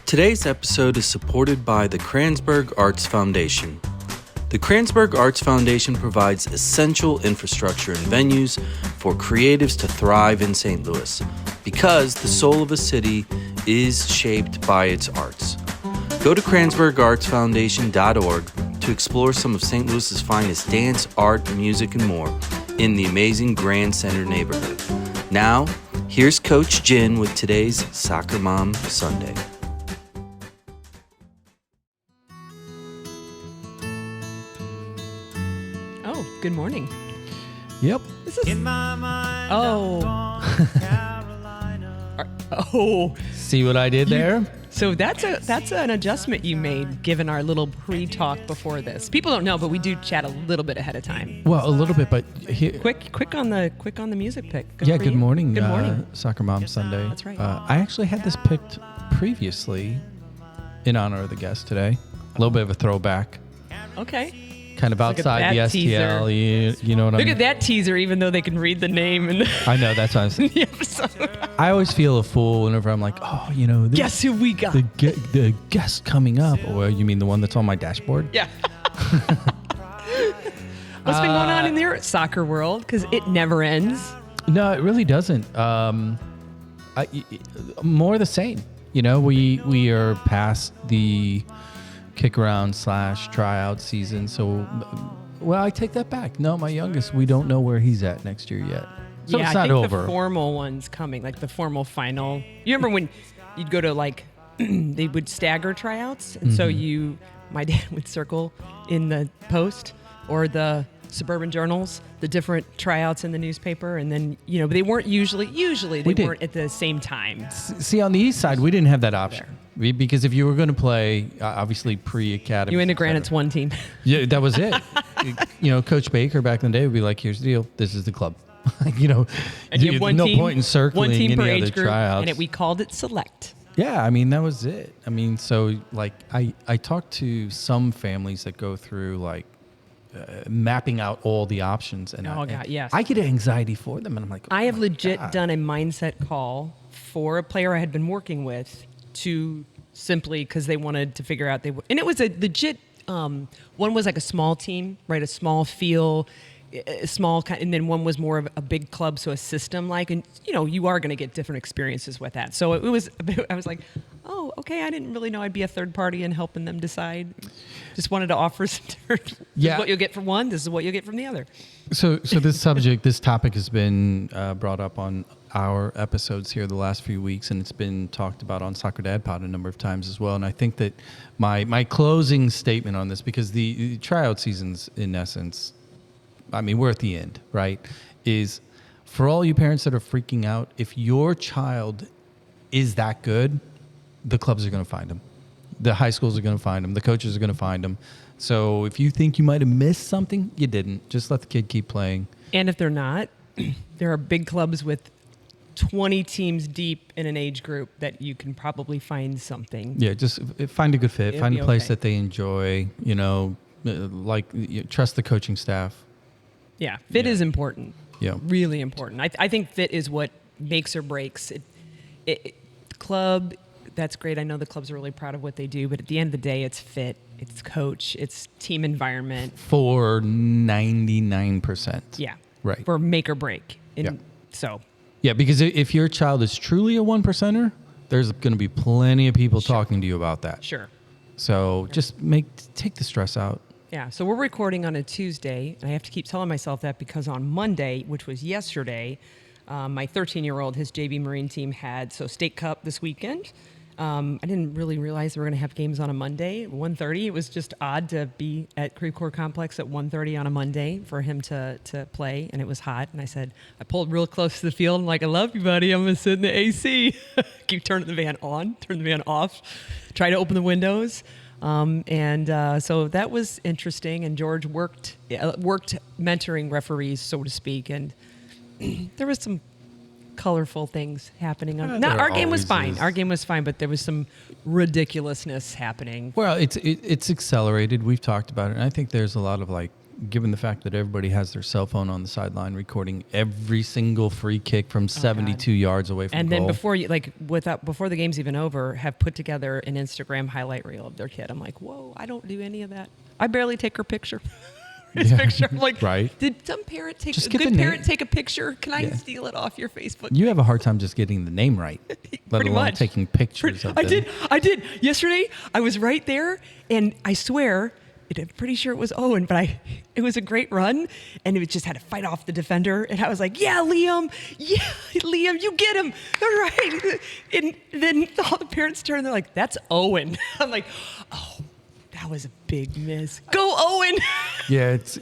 Today's episode is supported by the Kranzberg Arts Foundation. The Kranzberg Arts Foundation provides essential infrastructure and venues for creatives to thrive in St. Louis because the soul of a city is shaped by its arts. Go to KranzbergArtsFoundation.org to explore some of St. Louis's finest dance, art, music, and more in the amazing Grand Center neighborhood. Now, here's Coach Jen with today's Soccer Mom Sunday. Oh, good morning. Yep. This is In my mind, oh. See what I did there? So that's an adjustment you made given our little pre-talk before this. People don't know, but we do chat a little bit ahead of time. Well, a little bit, but here. Quick on the music pick. Good morning. Good morning. Soccer Mom Sunday. That's right. I actually had this picked previously in honor of the guest today. A little bit of a throwback. Okay. Kind of outside the STL. You know what I mean? Look at that teaser, even though they can read the name and I know, that's what I'm saying. the episode. I always feel a fool whenever I'm like, oh, Guess who we got? The guest coming up. Or you mean the one that's on my dashboard? Yeah. What's been going on in your soccer world? Because it never ends. No, it really doesn't. More the same. We are past the kick around / tryout season. So, well, I take that back. No, my youngest, we don't know where he's at next year yet. So it's not I think over. The formal one's coming, like the formal final. You remember when you'd go to they would stagger tryouts, and so my dad would circle in the Post or the suburban journals the different tryouts in the newspaper, and then but they weren't usually they weren't at the same time. See, on the east side, we didn't have that option. Because if you were going to play, obviously pre-academy. You went to Granite's one team. Yeah, that was it. Coach Baker back in the day would be like, here's the deal. This is the club. And you have no point in circling one team per any age other group, tryouts. and we called it select. Yeah, that was it. So I talked to some families that go through mapping out all the options. And yes. I get anxiety for them. And I'm like, I have legit done a mindset call for a player I had been working with to simply because they wanted to figure out and it was a legit one was like a small team, right? A small feel, a small kind, and then one was more of a big club, so a system and you are going to get different experiences with that. So I was like, oh, okay, I didn't really know I'd be a third party in helping them decide. Just wanted to offer some different. This is what you'll get from one. This is what you'll get from the other. So this topic has been brought up on our episodes here the last few weeks, and it's been talked about on Soccer Dad Pod a number of times as well. And I think that my closing statement on this, because the tryout season's in essence, we're at the end, right? Is for all you parents that are freaking out, if your child is that good, the clubs are going to find them. The high schools are going to find them. The coaches are going to find them. So if you think you might have missed something, you didn't. Just let the kid keep playing. And if they're not, there are big clubs with 20 teams deep in an age group that you can probably find something. Yeah, just find a good fit. It'll find a place okay. that they enjoy. Trust the coaching staff. Yeah, fit is important. Yeah, really important. I think fit is what makes or breaks it. Club, that's great. I know the clubs are really proud of what they do, but at the end of the day, it's fit, it's coach, it's team environment. For 99%. Yeah, right. For make or break. Yeah, because if your child is truly a 1%er, there's going to be plenty of people talking to you about that. Sure. So just take the stress out. Yeah, so we're recording on a Tuesday, and I have to keep telling myself that because on Monday, which was yesterday, my 13-year-old, his JV Marine team had State Cup this weekend. I didn't really realize we were going to have games on a Monday at 1:30. It was just odd to be at Creve Coeur Complex at 1:30 on a Monday for him to play, and it was hot. And I pulled real close to the field. I'm like, I love you, buddy. I'm going to sit in the AC. Keep turning the van on, turn the van off, try to open the windows. So that was interesting. And George worked mentoring referees, so to speak. And there was some colorful things happening. Our game was fine. Our game was fine, but there was some ridiculousness happening. Well, it's accelerated. We've talked about it. And I think there's a lot of given the fact that everybody has their cell phone on the sideline recording every single free kick from 72 yards away from and goal. then before the game's even over, have put together an Instagram highlight reel of their kid. I'm like, whoa, I don't do any of that. I barely take her picture. His picture. I'm like, right. Did some parent take Just a get good the parent name. take a picture? Can I steal it off your Facebook? You have a hard time just getting the name right, let Pretty alone much. taking pictures of them. I did. Yesterday, I was right there, and I swear, I'm pretty sure it was Owen, but it was a great run, and it just had to fight off the defender, and I was like, yeah, Liam, you get him. All right. And then all the parents turn, they're like, that's Owen. I'm like, oh, that was a big miss. Go, Owen. Yeah, it's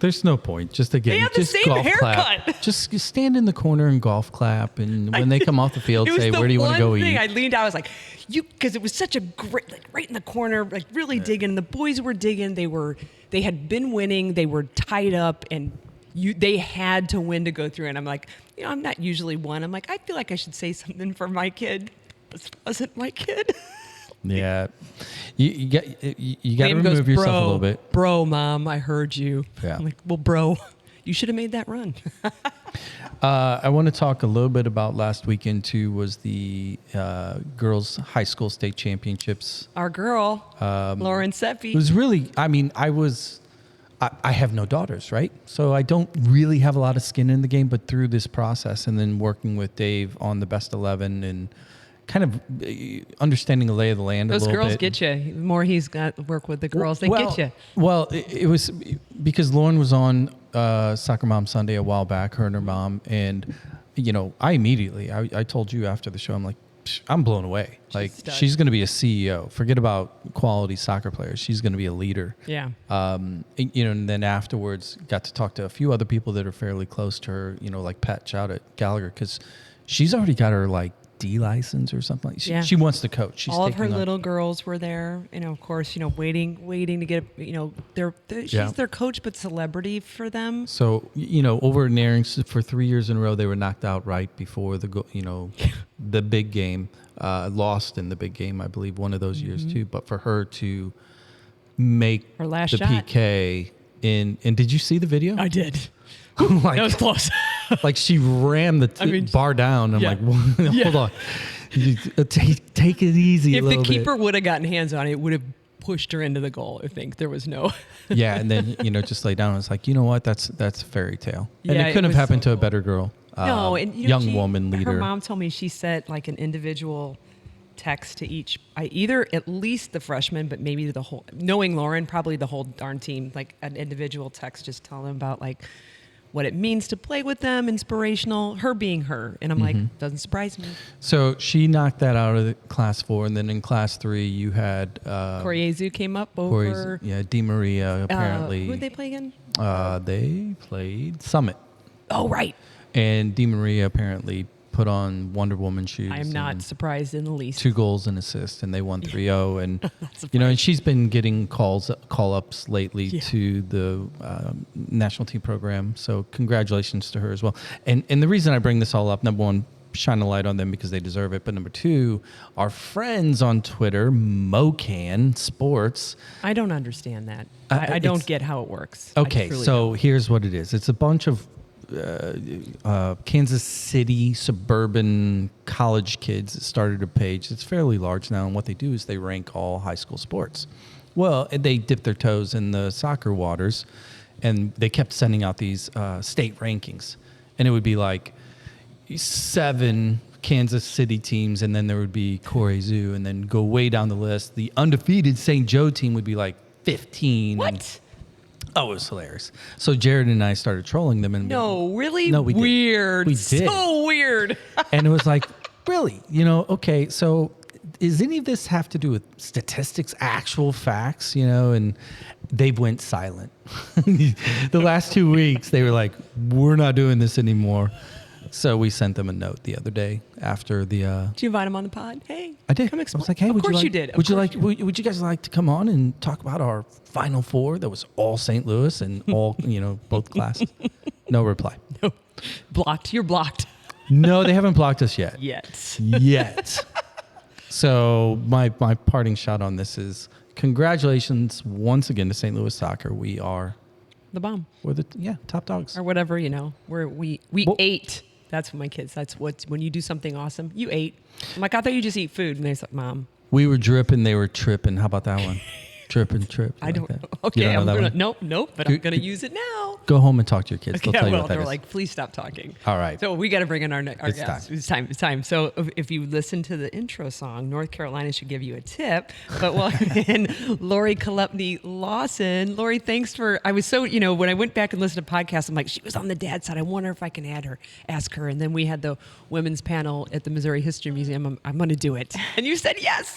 there's no point. Just again, They have the just same golf haircut. clap. Just stand in the corner and golf clap, and when they come off the field, It was say, the "Where do you want to go one thing eat?" I leaned out. I was like, because it was such a great, like right in the corner, like really digging. The boys were digging. They had been winning. They were tied up, and they had to win to go through. And I'm like, I'm not usually one. I'm like, I feel like I should say something for my kid. This wasn't my kid. Yeah, you got to Liam remove goes, yourself a little bit. Bro, Mom, I heard you. Yeah. I'm like, well, bro, you should have made that run. I want to talk a little bit about last weekend too. Was the girls' high school state championships? Our girl, Lauren Seppi. It was really. I mean, I have no daughters, right? So I don't really have a lot of skin in the game. But through this process, and then working with Dave on the best 11 and kind of understanding the lay of the land Those a little girls bit. get you. The more he's got to work with the girls, they get you. Well, it was because Lauren was on Soccer Mom Sunday a while back, her and her mom, and I immediately I told you after the show, I'm like, I'm blown away. Like she's going to be a CEO. Forget about quality soccer players. She's going to be a leader. Yeah. And then afterwards got to talk to a few other people that are fairly close to her, like Pat Chow at Gallagher, because she's already got her like D license or something. She wants to coach. She's all of her taking on- little girls were there, of course, waiting to get, she's their coach, but celebrity for them. So, over at Nerinx for 3 years in a row, they were knocked out right before the big game, lost in the big game, I believe, one of those years too. But for her to make Her last the shot. PK and did you see the video? I did. Like, That was close. like she rammed the bar down. I'm like, hold on. Take it easy a If little the bit. keeper would have gotten hands on it, would have pushed her into the goal. I think there was no. Yeah, and then just lay down. It's like, you know what? That's a fairy tale, and Yeah, it couldn't it have was happened so to a cool. better girl. No, and young woman leader. Her mom told me she sent like an individual text to each, either at least the freshman, but maybe the whole. Knowing Lauren, probably the whole darn team, like an individual text, just telling them about like what it means to play with them, inspirational, her being her, and I'm like, doesn't surprise me. So she knocked that out of the class 4, and then in class 3 you had Coriezu came up over. Di Maria apparently. Who did they play again? They played Summit, Oh, right. and Di Maria apparently put on Wonder Woman shoes. I am not and surprised in the least. 2 goals and assists, and they won 3-0. And surprised. and she's been getting call-ups lately to the national team program. So congratulations to her as well. And the reason I bring this all up, number one, shine a light on them because they deserve it. But number 2, our friends on Twitter, Mocan Sports. I don't understand that. I don't get how it works. I Okay, truly so don't. here's what it is. It's a bunch of Kansas City suburban college kids that started a page. It's fairly large now, and what they do is they rank all high school sports. Well, they dip their toes in the soccer waters, and they kept sending out these state rankings, and it would be like 7 Kansas City teams, and then there would be Coriezu, and then go way down the list. The undefeated St. Joe team would be like 15. What? Oh, it was hilarious. So Jared and I started trolling them. And No, really? No, we did. Weird. We did. So weird. And it was like, really? Okay, so does any of this have to do with statistics, actual facts, and they went silent. The last 2 weeks, they were like, we're not doing this anymore. So we sent them a note the other day after the. Did you invite him on the pod? Hey, I did. Come explain. I was like, hey, of would course you like? you did. Would you like? Would you guys like to come on and talk about our Final Four? That was all St. Louis and all both classes. No reply. No. Blocked. You're blocked. No, they haven't blocked us yet. Yet. Yet. So my parting shot on this is congratulations once again to St. Louis Soccer. We're The bomb. the top dogs. Or whatever, we Well- ate. That's what my kids, that's what, when you do something awesome, you ate. I'm like, I thought you just eat food. And they're like, Mom. We were dripping, they were tripping. How about that one? Tripping, trip. I like don't that. know. You Okay, don't know I'm that gonna, one? nope, but I'm going to use it now. Go home and talk to your kids. They'll Yeah, tell you well, what that they're is. like, please stop talking. All right. So we got to bring in our It's guest. time. It's time. So if you listen to the intro song, North Carolina should give you a tip. But and Lori Chalupny, Lawson. Lori, thanks for. I was so when I went back and listened to podcasts, I'm like, she was on the dad side. I wonder if I can ask her. And then we had the women's panel at the Missouri History Museum. I'm going to do it, and you said yes.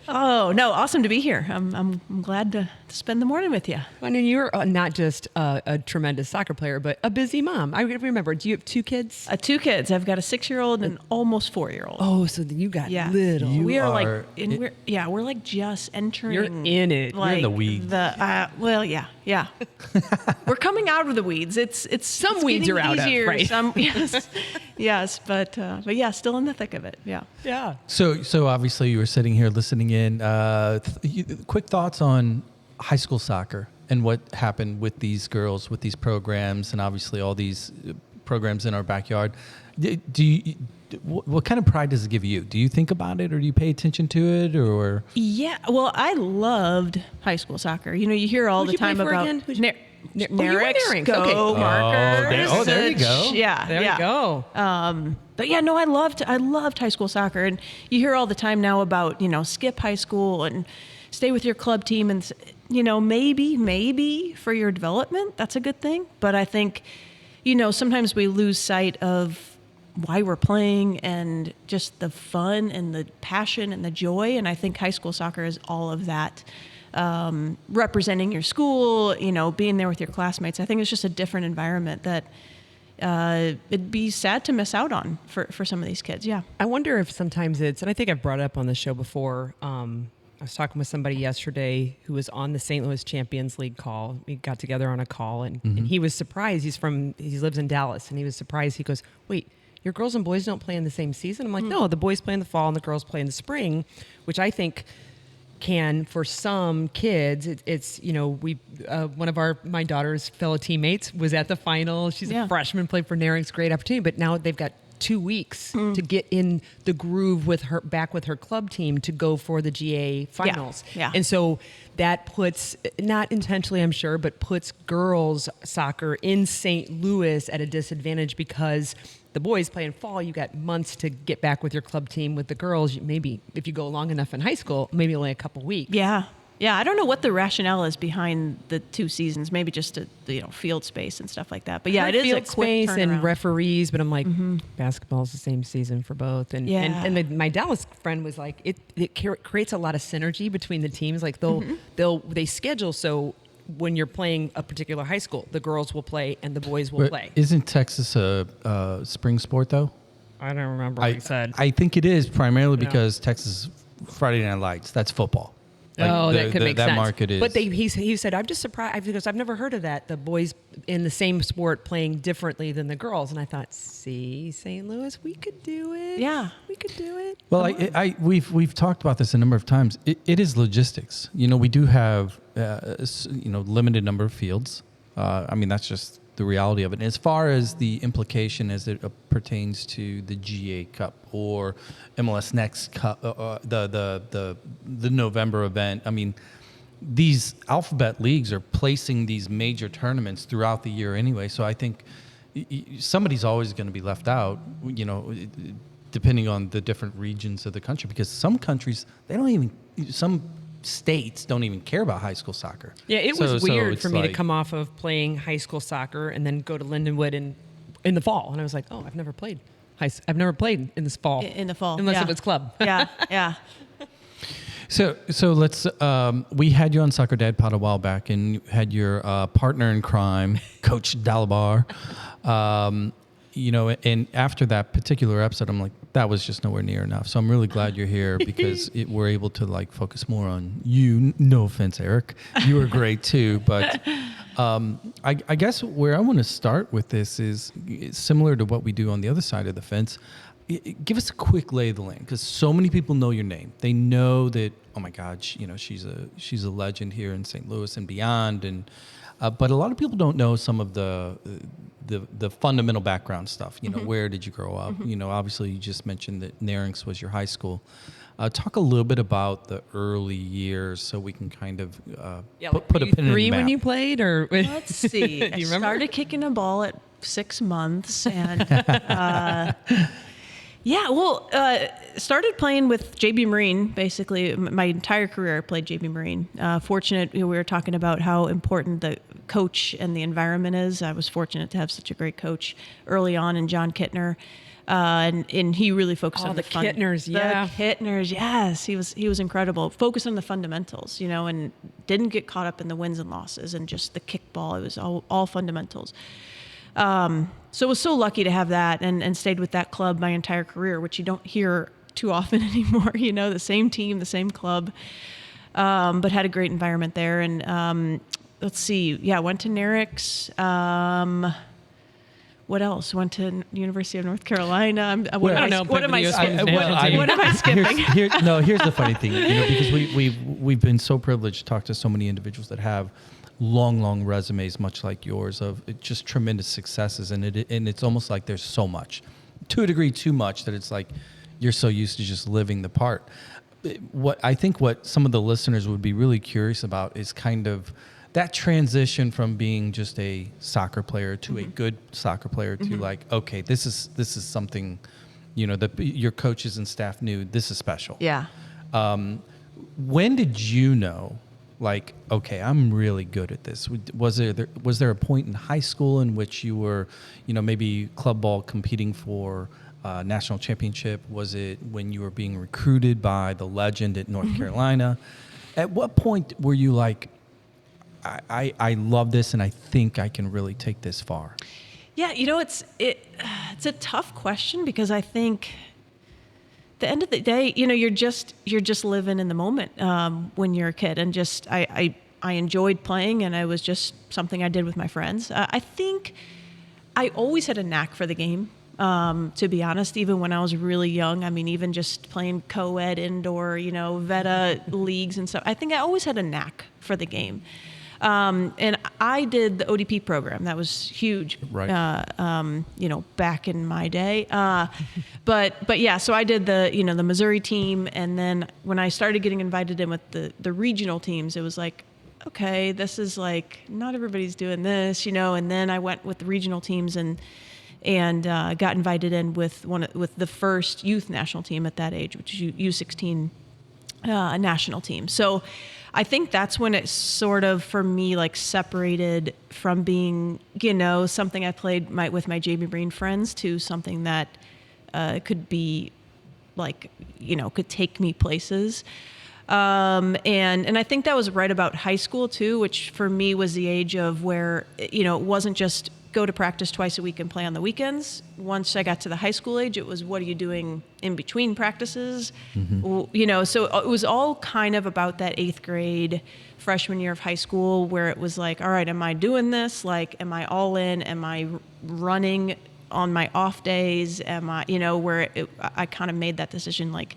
Oh no! Awesome to be here. I'm glad to spend the morning with you. I mean, you're not just a tremendous soccer player, but a busy mom. I remember. Do you have 2 kids? 2 kids. I've got a 6-year-old and an almost 4-year-old. Oh, so then you got little. You we are are we're like just entering. You're in it. You're in the weeds. Yeah. We're coming out of the weeds. It's Some weeds getting are out of, easier. right? Some yes, but yeah, still in the thick of it. Yeah. Yeah. So obviously you were sitting here listening in. Quick thoughts on high school soccer and what happened with these girls, with these programs, and obviously all these programs in our backyard. What kind of pride does it give you? Do you think about it, or do you pay attention to it, or? Yeah. Well, I loved high school soccer. You hear all Who'd the you play time for about again? Nerinx. you were Nerinx. Go Okay. Markers. there you go. Yeah. There you go. But yeah, no, I loved high school soccer, and you hear all the time now about skip high school and stay with your club team, and maybe for your development that's a good thing. But I think sometimes we lose sight of why we're playing and just the fun and the passion and the joy. And I think high school soccer is all of that. Representing your school, being there with your classmates. I think it's just a different environment that it'd be sad to miss out on for some of these kids. Yeah. I wonder if sometimes it's, and I think I've brought it up on the show before. I was talking with somebody yesterday who was on the St. Louis Champions League call. We got together on a call, and he was surprised. He lives in Dallas, and he was surprised. He goes, "Wait, your girls and boys don't play in the same season?" I'm like, "No, the boys play in the fall and the girls play in the spring," which I think can, for some kids, it's one of my daughter's fellow teammates was at the final. She's a freshman, played for Nerinx, great opportunity, but now they've got 2 weeks to get in the groove with her club team to go for the GA finals. Yeah. And so that puts, not intentionally I'm sure, but puts girls soccer in St. Louis at a disadvantage because the boys play in fall. You got months to get back with your club team. With the girls, maybe if you go long enough in high school, maybe only a couple weeks. Yeah. Yeah, I don't know what the rationale is behind the 2 seasons. Maybe just field space and stuff like that. But yeah, it is field a quick space and turnaround. referees. But I'm like, basketball's the same season for both. And Yeah. my Dallas friend was like, it creates a lot of synergy between the teams. Like they schedule so when you're playing a particular high school, the girls will play and the boys will play. Isn't Texas a spring sport though? I don't remember what he said. I think it is primarily because Texas Friday Night Lights. That's football. That could make sense. That market is. But he said, I'm just surprised because I've never heard of that. The boys in the same sport playing differently than the girls. And I thought, see, St. Louis, we could do it. Yeah. We could do it. Well, we've talked about this a number of times. It is logistics. We do have limited number of fields. That's just the reality of it. And as far as the implication as it pertains to the GA Cup or MLS Next Cup, the November event, these alphabet leagues are placing these major tournaments throughout the year anyway. So I think somebody's always going to be left out, depending on the different regions of the country, because some countries, some states don't even care about high school soccer. Yeah, it was weird it's for me to come off of playing high school soccer and then go to Lindenwood in the fall, and I was like, oh, I've never played in this fall. In the fall, unless yeah. it was club. Yeah. So let's. We had you on Soccer Dad Pod a while back, and you had your partner in crime, Coach Dalabar. And after that particular episode, I'm like, that was just nowhere near enough. So I'm really glad you're here because we're able to focus more on you. No offense, Eric, you were great too. But I guess where I want to start with this is similar to what we do on the other side of the fence. Give us a quick lay of the land, because so many people know your name. They know that, oh my God, she's a legend here in St. Louis and beyond. And but a lot of people don't know some of the fundamental background stuff. Where did you grow up? Obviously you just mentioned that Nerinx was your high school. Talk a little bit about the early years so we can kind of put a pin in the map. When you played, or Let's see. Do you remember? Started kicking a ball at 6 months, and started playing with JB Marine. Basically, my entire career I played JB Marine. Fortunate, we were talking about how important the coach and the environment is. I was fortunate to have such a great coach early on in John Kittner. And he really focused on the Kittners, yeah. The Kittners, yes. He was incredible. Focused on the fundamentals, and didn't get caught up in the wins and losses and just the kickball. It was all fundamentals. So I was so lucky to have that and stayed with that club my entire career, which you don't hear too often anymore. The same team, the same club, but had a great environment there. And let's see, went to Nerinx. What else? Went to University of North Carolina. What am I skipping? Here's the funny thing, because we've been so privileged to talk to so many individuals that have long resumes, much like yours, of just tremendous successes, and it's almost like there's so much, to a degree, too much, that it's like you're so used to just living the part. What some of the listeners would be really curious about is kind of that transition from being just a soccer player to a good soccer player to like, okay, this is something, that your coaches and staff knew this is special. Yeah. When did you know, like, okay, I'm really good at this? Was there a point in high school in which you were, maybe club ball competing for national championship? Was it when you were being recruited by the legend at North Carolina? At what point were you like, I love this and I think I can really take this far? Yeah, it's a tough question, because I think at the end of the day, you're just living in the moment when you're a kid, and just I enjoyed playing, and it was just something I did with my friends. I think I always had a knack for the game. To be honest, even when I was really young, even just playing co-ed indoor, VETA leagues and stuff, I think I always had a knack for the game. And I did the ODP program. That was huge, right. Back in my day. But yeah, so I did the Missouri team. And then when I started getting invited in with the regional teams, it was like, okay, this is like, not everybody's doing this, and then I went with the regional teams and got invited in with the first youth national team at that age, which is U16 national team. So I think that's when it sort of, for me, like separated from being, something I played with my JB Marine friends to something that could be like, could take me places. And I think that was right about high school too, which for me was the age of where, it wasn't just go to practice twice a week and play on the weekends. Once I got to the high school age, it was, what are you doing in between practices? So it was all kind of about that 8th grade, freshman year of high school, where it was like, all right, am I doing this? Like, am I all in? Am I running on my off days? Am I, I kind of made that decision, like,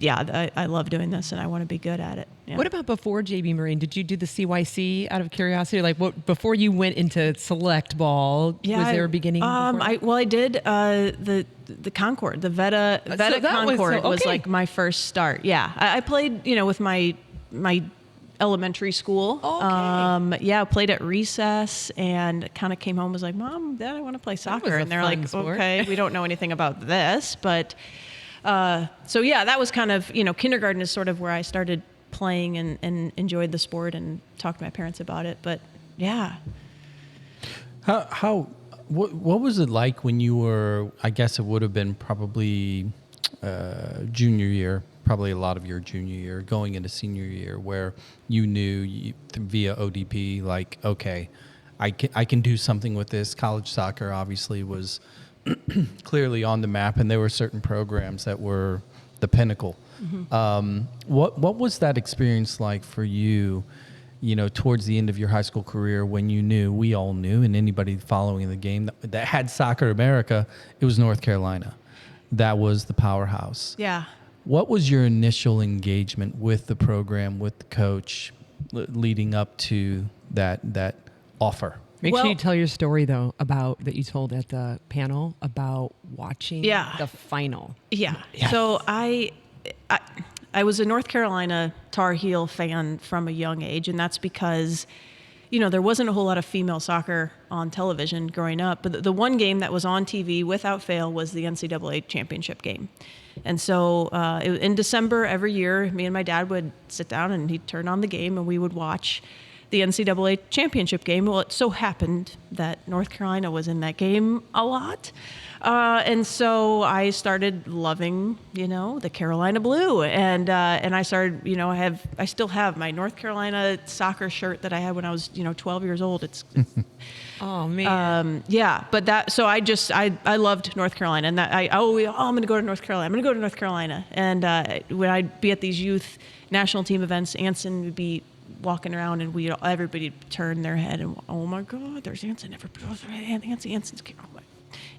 yeah, I love doing this and I want to be good at it. Yeah. What about before JB Marine? Did you do the CYC out of curiosity? Like, before you went into select ball? Yeah, was there a beginning? I did the Concord, the VETA Concord was like my first start. Yeah, I played with my elementary school. Okay. I played at recess and kind of came home and was like, Mom, Dad, I want to play soccer. And they're like, sport. Okay, we don't know anything about this, but. So yeah, that was kind of, kindergarten is sort of where I started playing and enjoyed the sport and talked to my parents about it. But yeah. What was it like when you were, I guess it would have been probably junior year, probably a lot of your junior year, going into senior year, where you knew via ODP, like, okay, I can do something with this. College soccer obviously was clearly on the map, and there were certain programs that were the pinnacle. What was that experience like for you, towards the end of your high school career, when you knew, we all knew, and anybody following the game that had Soccer America, it was North Carolina. that was the powerhouse. Yeah. What was your initial engagement with the program, with the coach, leading up to that offer? Make sure Well- you tell your story though about that you told at the panel about watching the final. Yeah. So I was a North Carolina Tar Heel fan from a young age, and that's because, there wasn't a whole lot of female soccer on television growing up. But the one game that was on TV without fail was the NCAA championship game. And so in December every year, me and my dad would sit down and he'd turn on the game and we would watch the NCAA championship game. Well, it so happened that North Carolina was in that game a lot. And so I started loving, the Carolina blue, and I started, I still have my North Carolina soccer shirt that I had when I was, 12 years old. It's Oh man. but I loved North Carolina, and that I'm going to go to North Carolina. I'm going to go to North Carolina. And when I'd be at these youth national team events, Anson would be walking around, and everybody turn their head and, oh my God, there's Anson. Anson's Carolina.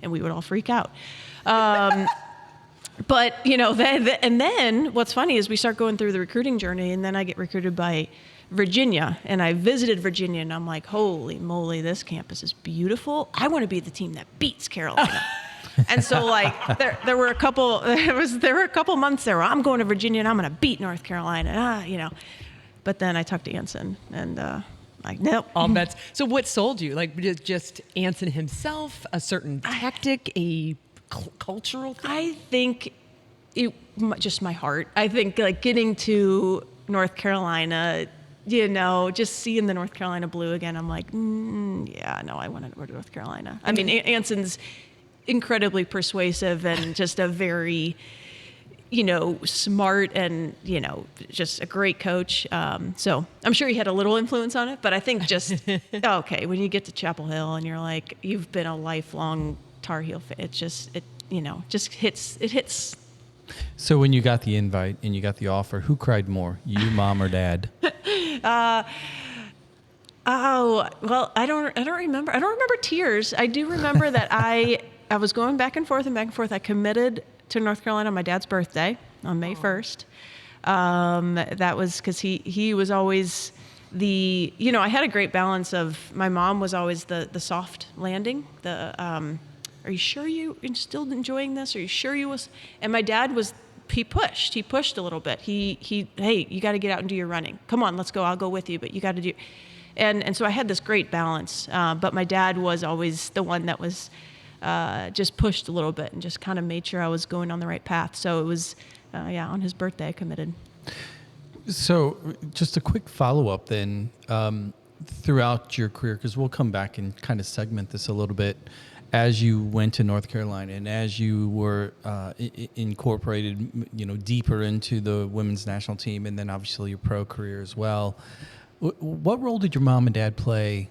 And we would all freak out. But, then what's funny is we start going through the recruiting journey, and then I get recruited by Virginia, and I visited Virginia, and I'm like, holy moly, this campus is beautiful. I want to be the team that beats Carolina. And so there were a couple months there where I'm going to Virginia and I'm going to beat North Carolina, But then I talked to Anson, and nope. All bets. So what sold you? Like just Anson himself, a certain tactic, a cultural thing? I think just my heart. I think getting to North Carolina, just seeing the North Carolina blue again, I'm like, I want to go to North Carolina. I mean, Anson's incredibly persuasive and just a very, smart and, just a great coach. So I'm sure he had a little influence on it, but I think just, okay, when you get to Chapel Hill and you're like, you've been a lifelong Tar Heel fan, it just hits. So when you got the invite and you got the offer, who cried more, you, Mom, or Dad? Well, I don't remember. I don't remember tears. I do remember that I was going back and forth. I committed to North Carolina on my dad's birthday on May 1st. That was because he was always I had a great balance of, my mom was always the soft landing, are you sure you're still enjoying this? Are you sure you was? And my dad he pushed a little bit. Hey, you got to get out and do your running. Come on, let's go. I'll go with you, but you got to do. And so I had this great balance. But my dad was always the one that was just pushed a little bit and just kind of made sure I was going on the right path. So it was, on his birthday I committed. So just a quick follow-up then, throughout your career, because we'll come back and kind of segment this a little bit. As you went to North Carolina and as you were incorporated, deeper into the women's national team, and then obviously your pro career as well, what role did your mom and dad play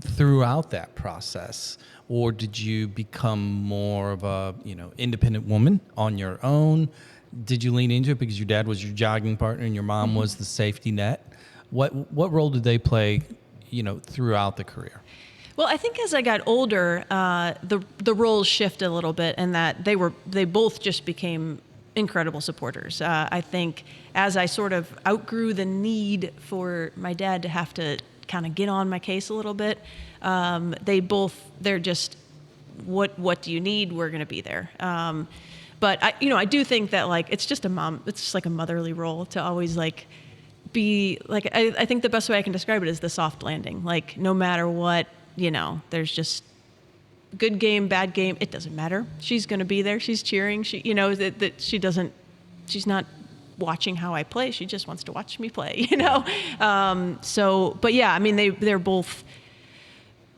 throughout that process? Or did you become more of a, independent woman on your own? Did you lean into it because your dad was your jogging partner and your mom was the safety net? What role did they play, throughout the career? Well, I think as I got older, the roles shifted a little bit, and that they both just became incredible supporters. I think as I sort of outgrew the need for my dad to have to kind of get on my case a little bit, they're just, what do you need? We're going to be there. But I do think that it's just like a motherly role to always be like, I think the best way I can describe it is the soft landing. No matter what, there's just good game, bad game. It doesn't matter. She's going to be there. She's cheering. She, that she's not watching how I play. She just wants to watch me play, but yeah, I mean, they're both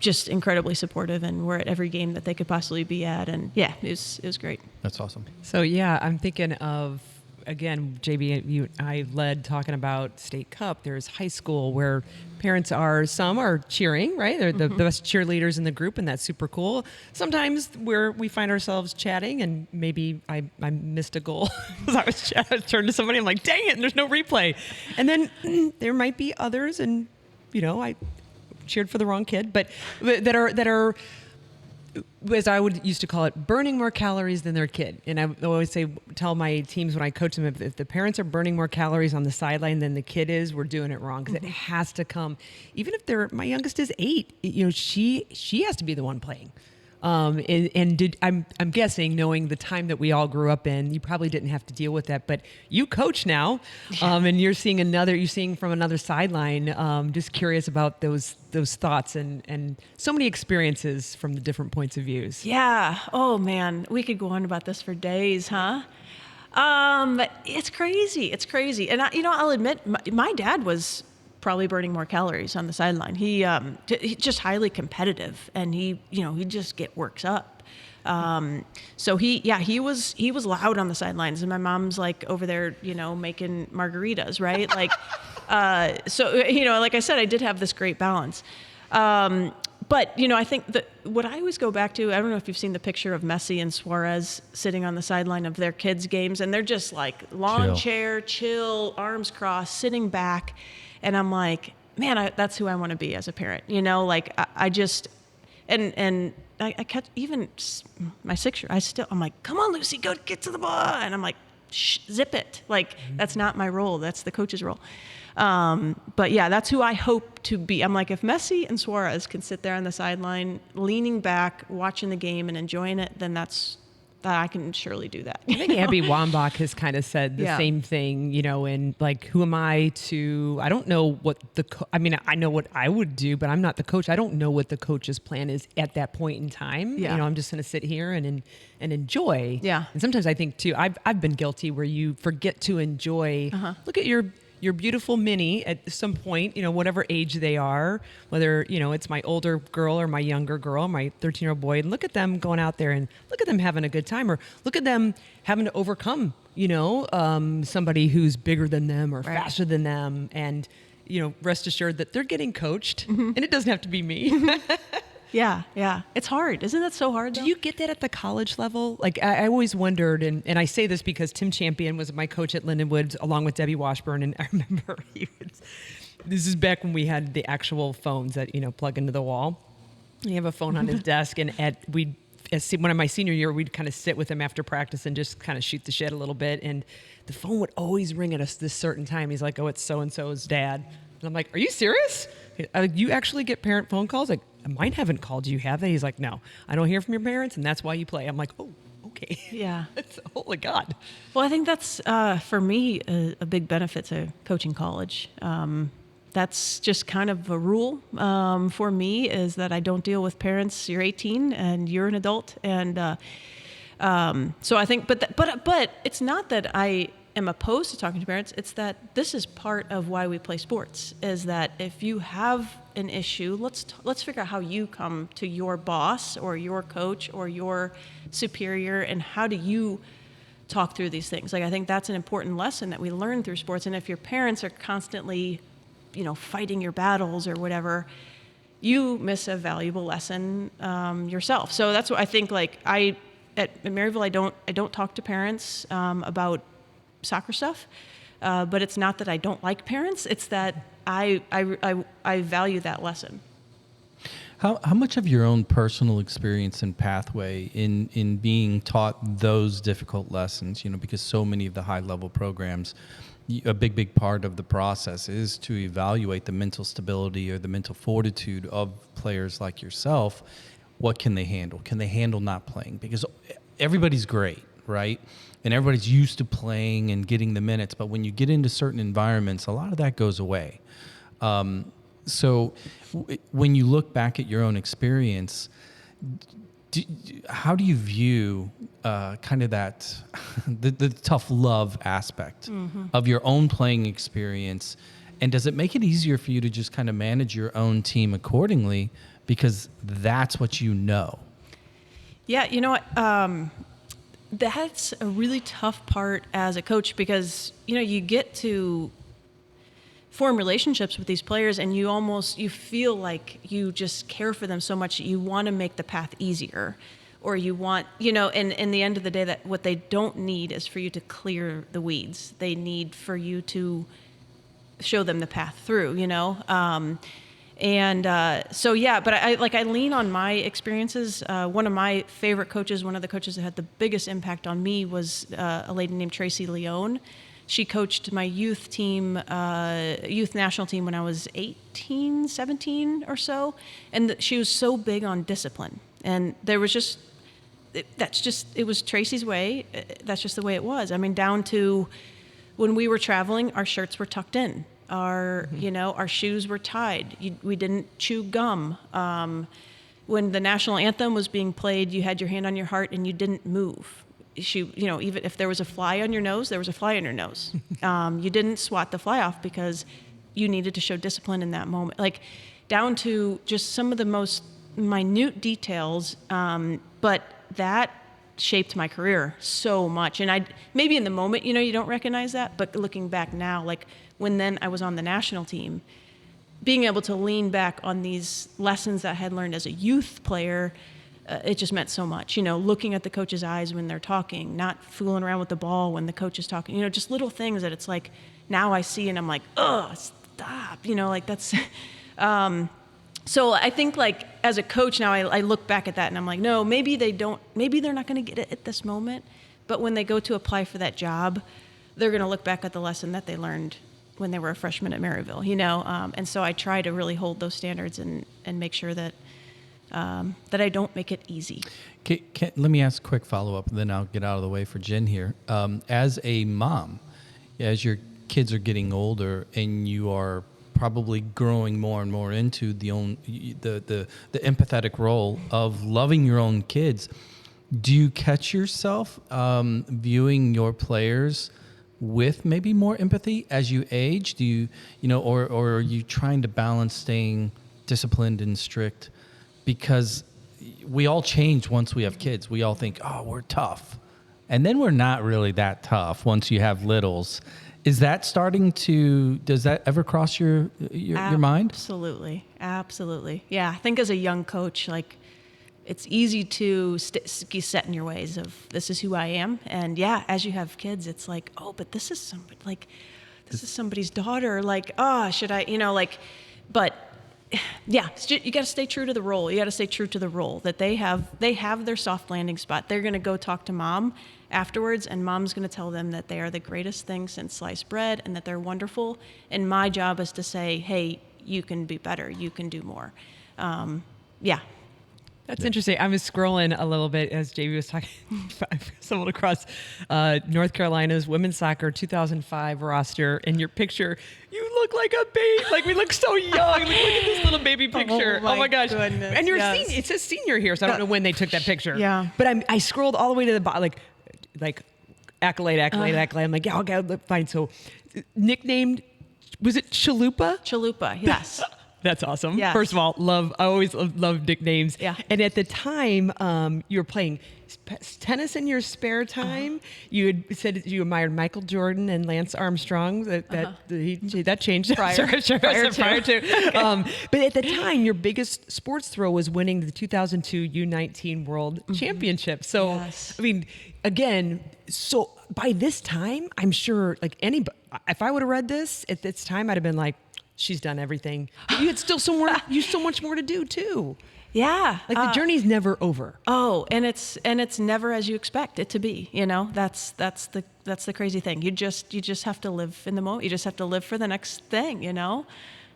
just incredibly supportive and were at every game that they could possibly be at. And yeah, it was great. That's awesome. So yeah, I'm thinking of, again, JB, you and I led talking about state cup. There's high school where some are cheering, right? They're the best cheerleaders in the group, and that's super cool. Sometimes we find ourselves chatting, and maybe I missed a goal because I was turned to somebody. I'm like, dang it, and there's no replay. And then there might be others, and I cheered for the wrong kid, but that are as I would used to call it, burning more calories than their kid. And I always tell my teams when I coach them, if the parents are burning more calories on the sideline than the kid is, we're doing it wrong, because it has to come. Even if my youngest is 8, she has to be the one playing. I'm guessing, knowing the time that we all grew up in, you probably didn't have to deal with that, but you coach now, and you're seeing from another sideline. Just curious about those thoughts and so many experiences from the different points of views. Yeah. Oh man, we could go on about this for days, huh? It's crazy. It's crazy. And I'll admit, my dad was probably burning more calories on the sideline. He's just highly competitive, and he just works up. So he was loud on the sidelines, and my mom's like over there, making margaritas, right? Like, so like I said, I did have this great balance. But I think that what I always go back to, I don't know if you've seen the picture of Messi and Suarez sitting on the sideline of their kids' games, and they're just like lawn chair, chill, arms crossed, sitting back. And I'm like, man, that's who I want to be as a parent. Like I just, and I kept, even my 6-year, I'm like, come on, Lucy, go get to the ball. And I'm like, shh, zip it. Like, that's not my role. That's the coach's role. But yeah, that's who I hope to be. I'm like, if Messi and Suarez can sit there on the sideline, leaning back, watching the game and enjoying it, then that I can surely do that. I think Abby Wambach has kind of said the same thing, and like, who am I to, I don't know what I know what I would do, but I'm not the coach. I don't know what the coach's plan is at that point in time. Yeah. I'm just going to sit here and enjoy. Yeah. And sometimes I think too, I've been guilty where you forget to enjoy, look at your beautiful mini at some point, whatever age they are, whether, it's my older girl or my younger girl, my 13-year-old boy, and look at them going out there and look at them having a good time, or look at them having to overcome, somebody who's bigger than them or faster than them. And, rest assured that they're getting coached, and it doesn't have to be me. Yeah. It's hard. Isn't that so hard, though? Do you get that at the college level? Like, I always wondered, and I say this because Tim Champion was my coach at Lindenwood along with Debbie Washburn, and I remember this is back when we had the actual phones that, plug into the wall. He have a phone on his desk, and one of my senior year, we'd kind of sit with him after practice and just kind of shoot the shit a little bit, and the phone would always ring at us this certain time. He's like, oh, it's so-and-so's dad. And I'm like, are you serious? You actually get parent phone calls? Like, mine haven't called you, have they? He's like, no, I don't hear from your parents, and that's why you play. I'm like, oh, okay. Yeah. Holy God. Well, I think that's, for me, a big benefit to coaching college. That's just kind of a rule for me, is that I don't deal with parents. You're 18 and you're an adult. And so I think, but it's not that I am opposed to talking to parents. It's that this is part of why we play sports, is that if you have an issue, let's figure out how you come to your boss or your coach or your superior, and how do you talk through these things. Like, I think that's an important lesson that we learn through sports. And if your parents are constantly, fighting your battles or whatever, you miss a valuable lesson yourself. So that's what I think. Like, at Maryville, I don't talk to parents about soccer stuff, but it's not that I don't like parents. It's that I value that lesson. How much of your own personal experience and pathway in being taught those difficult lessons, because so many of the high-level programs, a big part of the process is to evaluate the mental stability or the mental fortitude of players like yourself. What can they handle? Can they handle not playing? Because everybody's great, right? And everybody's used to playing and getting the minutes, but when you get into certain environments, a lot of that goes away. So when you look back at your own experience, how do you view kind of that, the tough love aspect of your own playing experience? And does it make it easier for you to just kind of manage your own team accordingly, because that's what you know? Yeah, you know what? That's a really tough part as a coach, because, you get to form relationships with these players, and you feel like you just care for them so much that you want to make the path easier, or you want, and in the end of the day, that what they don't need is for you to clear the weeds. They need for you to show them the path through, And so, yeah, but I lean on my experiences. One of my favorite coaches, one of the coaches that had the biggest impact on me was a lady named Tracy Leone. She coached my youth team, youth national team when I was 18, 17 or so. And she was so big on discipline. And there was just, it was Tracy's way. That's just the way it was. I mean, down to when we were traveling, our shirts were tucked in. Our shoes were tied. We didn't chew gum. When the national anthem was being played, you had your hand on your heart and you didn't move. Even if there was a fly on your nose, there was a fly on your nose. You didn't swat the fly off because you needed to show discipline in that moment. Like down to just some of the most minute details, but that shaped my career so much. And maybe in the moment, you don't recognize that, but looking back now, like when then I was on the national team, being able to lean back on these lessons that I had learned as a youth player, it just meant so much. Looking at the coach's eyes when they're talking, not fooling around with the ball when the coach is talking, just little things that it's like, now I see and I'm like, oh, stop, like that's, so I think like as a coach now, I look back at that and I'm like, no, maybe they're not going to get it at this moment, but when they go to apply for that job, they're going to look back at the lesson that they learned when they were a freshman at Maryville, and so I try to really hold those standards and make sure that that I don't make it easy. Let me ask a quick follow-up, and then I'll get out of the way for Jen here. As a mom, as your kids are getting older and you are probably growing more and more into the empathetic role of loving your own kids, do you catch yourself viewing your players with maybe more empathy as you age? Do you, or are you trying to balance staying disciplined and strict? Because we all change once we have kids. We all think, oh, we're tough. And then we're not really that tough once you have littles. Is that does that ever cross your mind? Absolutely. Yeah, I think as a young coach, like, it's easy to be set in your ways of this is who I am. And yeah, as you have kids, it's like, oh, but this is somebody's daughter. Like, oh, should I, but yeah, you got to stay true to the role. You got to stay true to the role that they have their soft landing spot. They're going to go talk to mom afterwards, and mom's going to tell them that they are the greatest thing since sliced bread and that they're wonderful. And my job is to say, hey, you can be better. You can do more. Yeah. That's interesting. I was scrolling a little bit as JB was talking. I stumbled across North Carolina's women's soccer 2005 roster, and your picture, you look like a baby. Like, we look so young. Like, look at this little baby picture. Oh my gosh. Goodness. And you're yes. it says senior here, so I don't know when they took that picture. Yeah. But I scrolled all the way to the bottom, like accolade. I'm like, yeah, okay, fine. So nicknamed, was it Chalupa? Chalupa, yes. That's awesome. Yes. First of all, I always love nicknames. Yeah. And at the time, you were playing tennis in your spare time. You had said you admired Michael Jordan and Lance Armstrong. That changed prior to. Okay. But at the time, your biggest sports thrill was winning the 2002 U19 World Championship. So, yes. I mean, again, so by this time, I'm sure, like anybody, if I would have read this at this time, I'd have been like, she's done everything. But you had still so much more to do too. Yeah. Like the journey's never over. Oh, and it's never as you expect it to be. That's the crazy thing. You just have to live in the moment. You just have to live for the next thing, and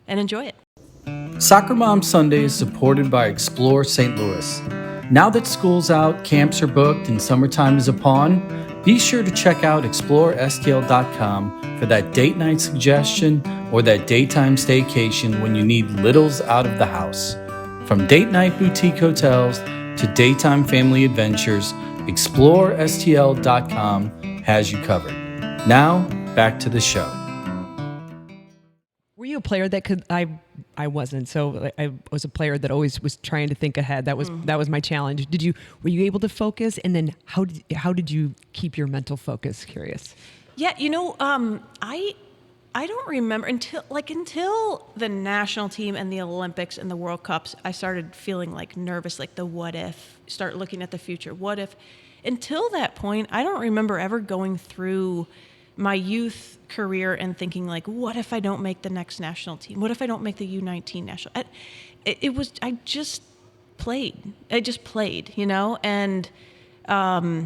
enjoy it. Soccer Mom Sunday is supported by Explore St. Louis. Now that school's out, camps are booked, and summertime is upon, be sure to check out ExploreSTL.com for that date night suggestion or that daytime staycation when you need littles out of the house. From date night boutique hotels to daytime family adventures, ExploreSTL.com has you covered. Now, back to the show. Were you a player that could? I wasn't. So I was a player that always was trying to think ahead. That was my challenge. Were you able to focus? And then how did you keep your mental focus? Curious. Yeah, I don't remember until the national team and the Olympics and the World Cups, I started feeling like nervous, like the what if, start looking at the future. What if? Until that point, I don't remember ever going through my youth career and thinking like, what if I don't make the next national team? What if I don't make the U19 national? I just played. I just played, you know? And I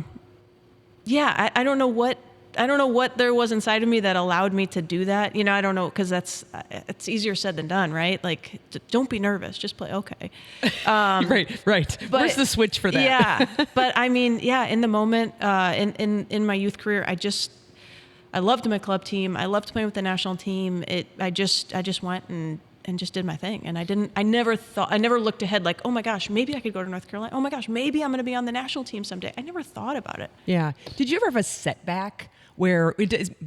don't know what there was inside of me that allowed me to do that. You know, I don't know, because it's easier said than done, right? Like, don't be nervous, just play. Okay. Right. But, where's the switch for that? Yeah. But I mean, in the moment, in my youth career, I loved my club team. I loved playing with the national team. I just went and just did my thing. And I never looked ahead like, oh my gosh, maybe I could go to North Carolina. Oh my gosh, maybe I'm going to be on the national team someday. I never thought about it. Yeah. Did you ever have a setback where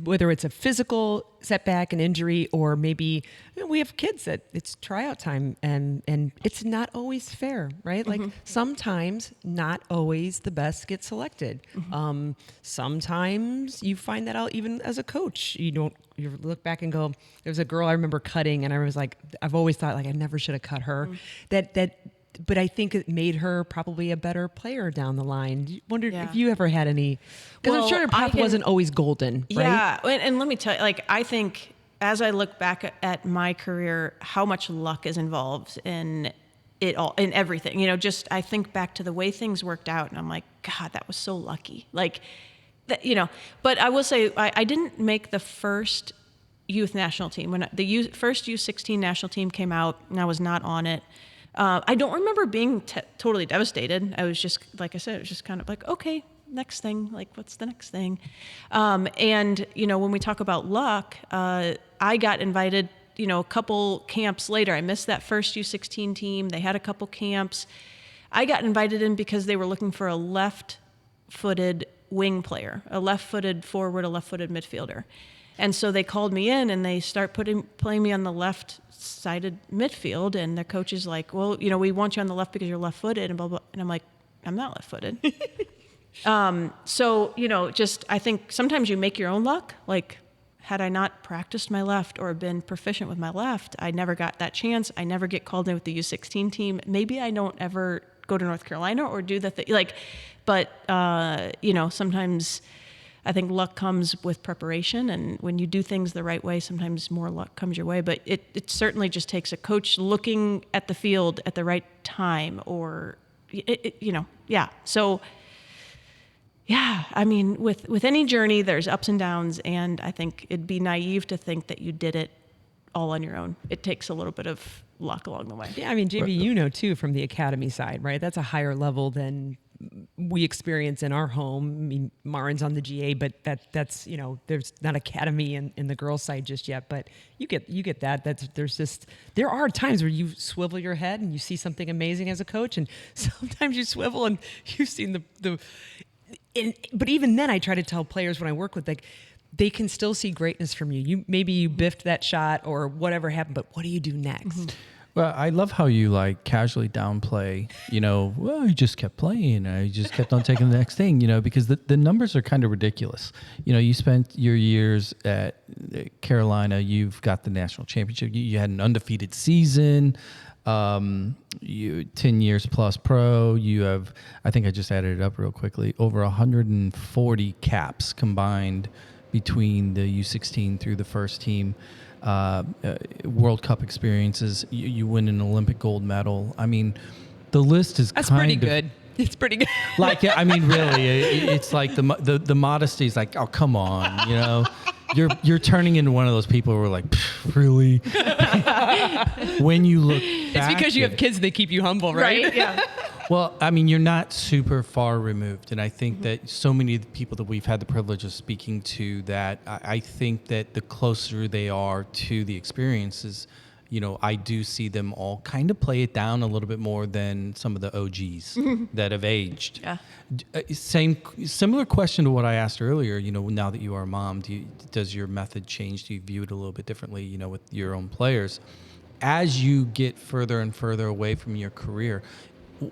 whether it's a physical setback, an injury, or maybe we have kids that it's tryout time and it's not always fair, right? Like sometimes not always the best get selected. Sometimes you find that out even as a coach. You look back and go, there was a girl I remember cutting and I was like, I've always thought like I never should have cut her. But I think it made her probably a better player down the line. Wondered if you ever had any, because I'm sure her path wasn't always golden, right? Yeah, and let me tell you, like, I think as I look back at my career, how much luck is involved in it all, in everything. You know, just I think back to the way things worked out, and I'm like, God, that was so lucky. Like, that, you know. But I will say, I didn't make the first youth national team when the first U16 national team came out, and I was not on it. I don't remember being totally devastated. I was just, like I said, it was just kind of like, okay, next thing, like what's the next thing? And, you know, when we talk about luck, I got invited, you know, a couple camps later. I missed that first U16 team. They had a couple camps. I got invited in because they were looking for a left-footed wing player, a left-footed forward, a left-footed midfielder. And so they called me in and they start playing me on the left-sided midfield. And the coach is like, well, you know, we want you on the left because you're left-footed and blah, blah. And I'm like, I'm not left-footed. So, you know, just I think sometimes you make your own luck. Like, had I not practiced my left or been proficient with my left, I never got that chance. I never get called in with the U16 team. Maybe I don't ever go to North Carolina or do the thing. Like, but, you know, sometimes I think luck comes with preparation, and when you do things the right way, sometimes more luck comes your way. But it certainly just takes a coach looking at the field at the right time, or you know, yeah. So yeah, I mean, with any journey, there's ups and downs, and I think it'd be naive to think that you did it all on your own. It takes a little bit of luck along the way. Yeah, I mean, JB, you know too from the academy side, right? That's a higher level than we experience in our home. I mean, Marin's on the GA, but that's, you know, there's not academy in the girls' side just yet, but you get that. There are times where you swivel your head and you see something amazing as a coach, and sometimes you swivel and you've seen but even then I try to tell players when I work with, like, they can still see greatness from you. Maybe you biffed that shot or whatever happened, but what do you do next? Well, I love how you like casually downplay, you know, well, you just kept playing. I just kept on taking the next thing, you know, because the numbers are kind of ridiculous. You know, you spent your years at Carolina, you've got the national championship. You had an undefeated season, 10 years plus pro. You have, I think I just added it up real quickly, over 140 caps combined between the U16 through the first team. World Cup experiences, you win an Olympic gold medal. I mean, the list is That's pretty good. It's pretty good. Like, I mean, really, it's like the modesty is like, oh, come on, you know, you're turning into one of those people who are like, really? When you look back, it's because you have kids that keep you humble, right? Yeah. Well, I mean, you're not super far removed. And I think that so many of the people that we've had the privilege of speaking to, that I think that the closer they are to the experiences, you know, I do see them all kind of play it down a little bit more than some of the OGs that have aged. Yeah. Similar question to what I asked earlier, you know, now that you are a mom, does your method change? Do you view it a little bit differently, you know, with your own players? As you get further and further away from your career,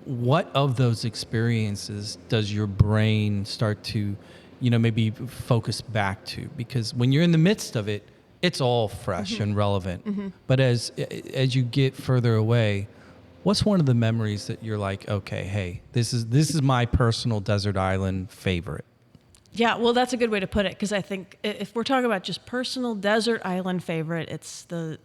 what of those experiences does your brain start to, you know, maybe focus back to? Because when you're in the midst of it, it's all fresh and relevant. But as you get further away, what's one of the memories that you're like, okay, hey, this is my personal desert island favorite? Yeah, well, that's a good way to put it, because I think if we're talking about just personal desert island favorite, it's the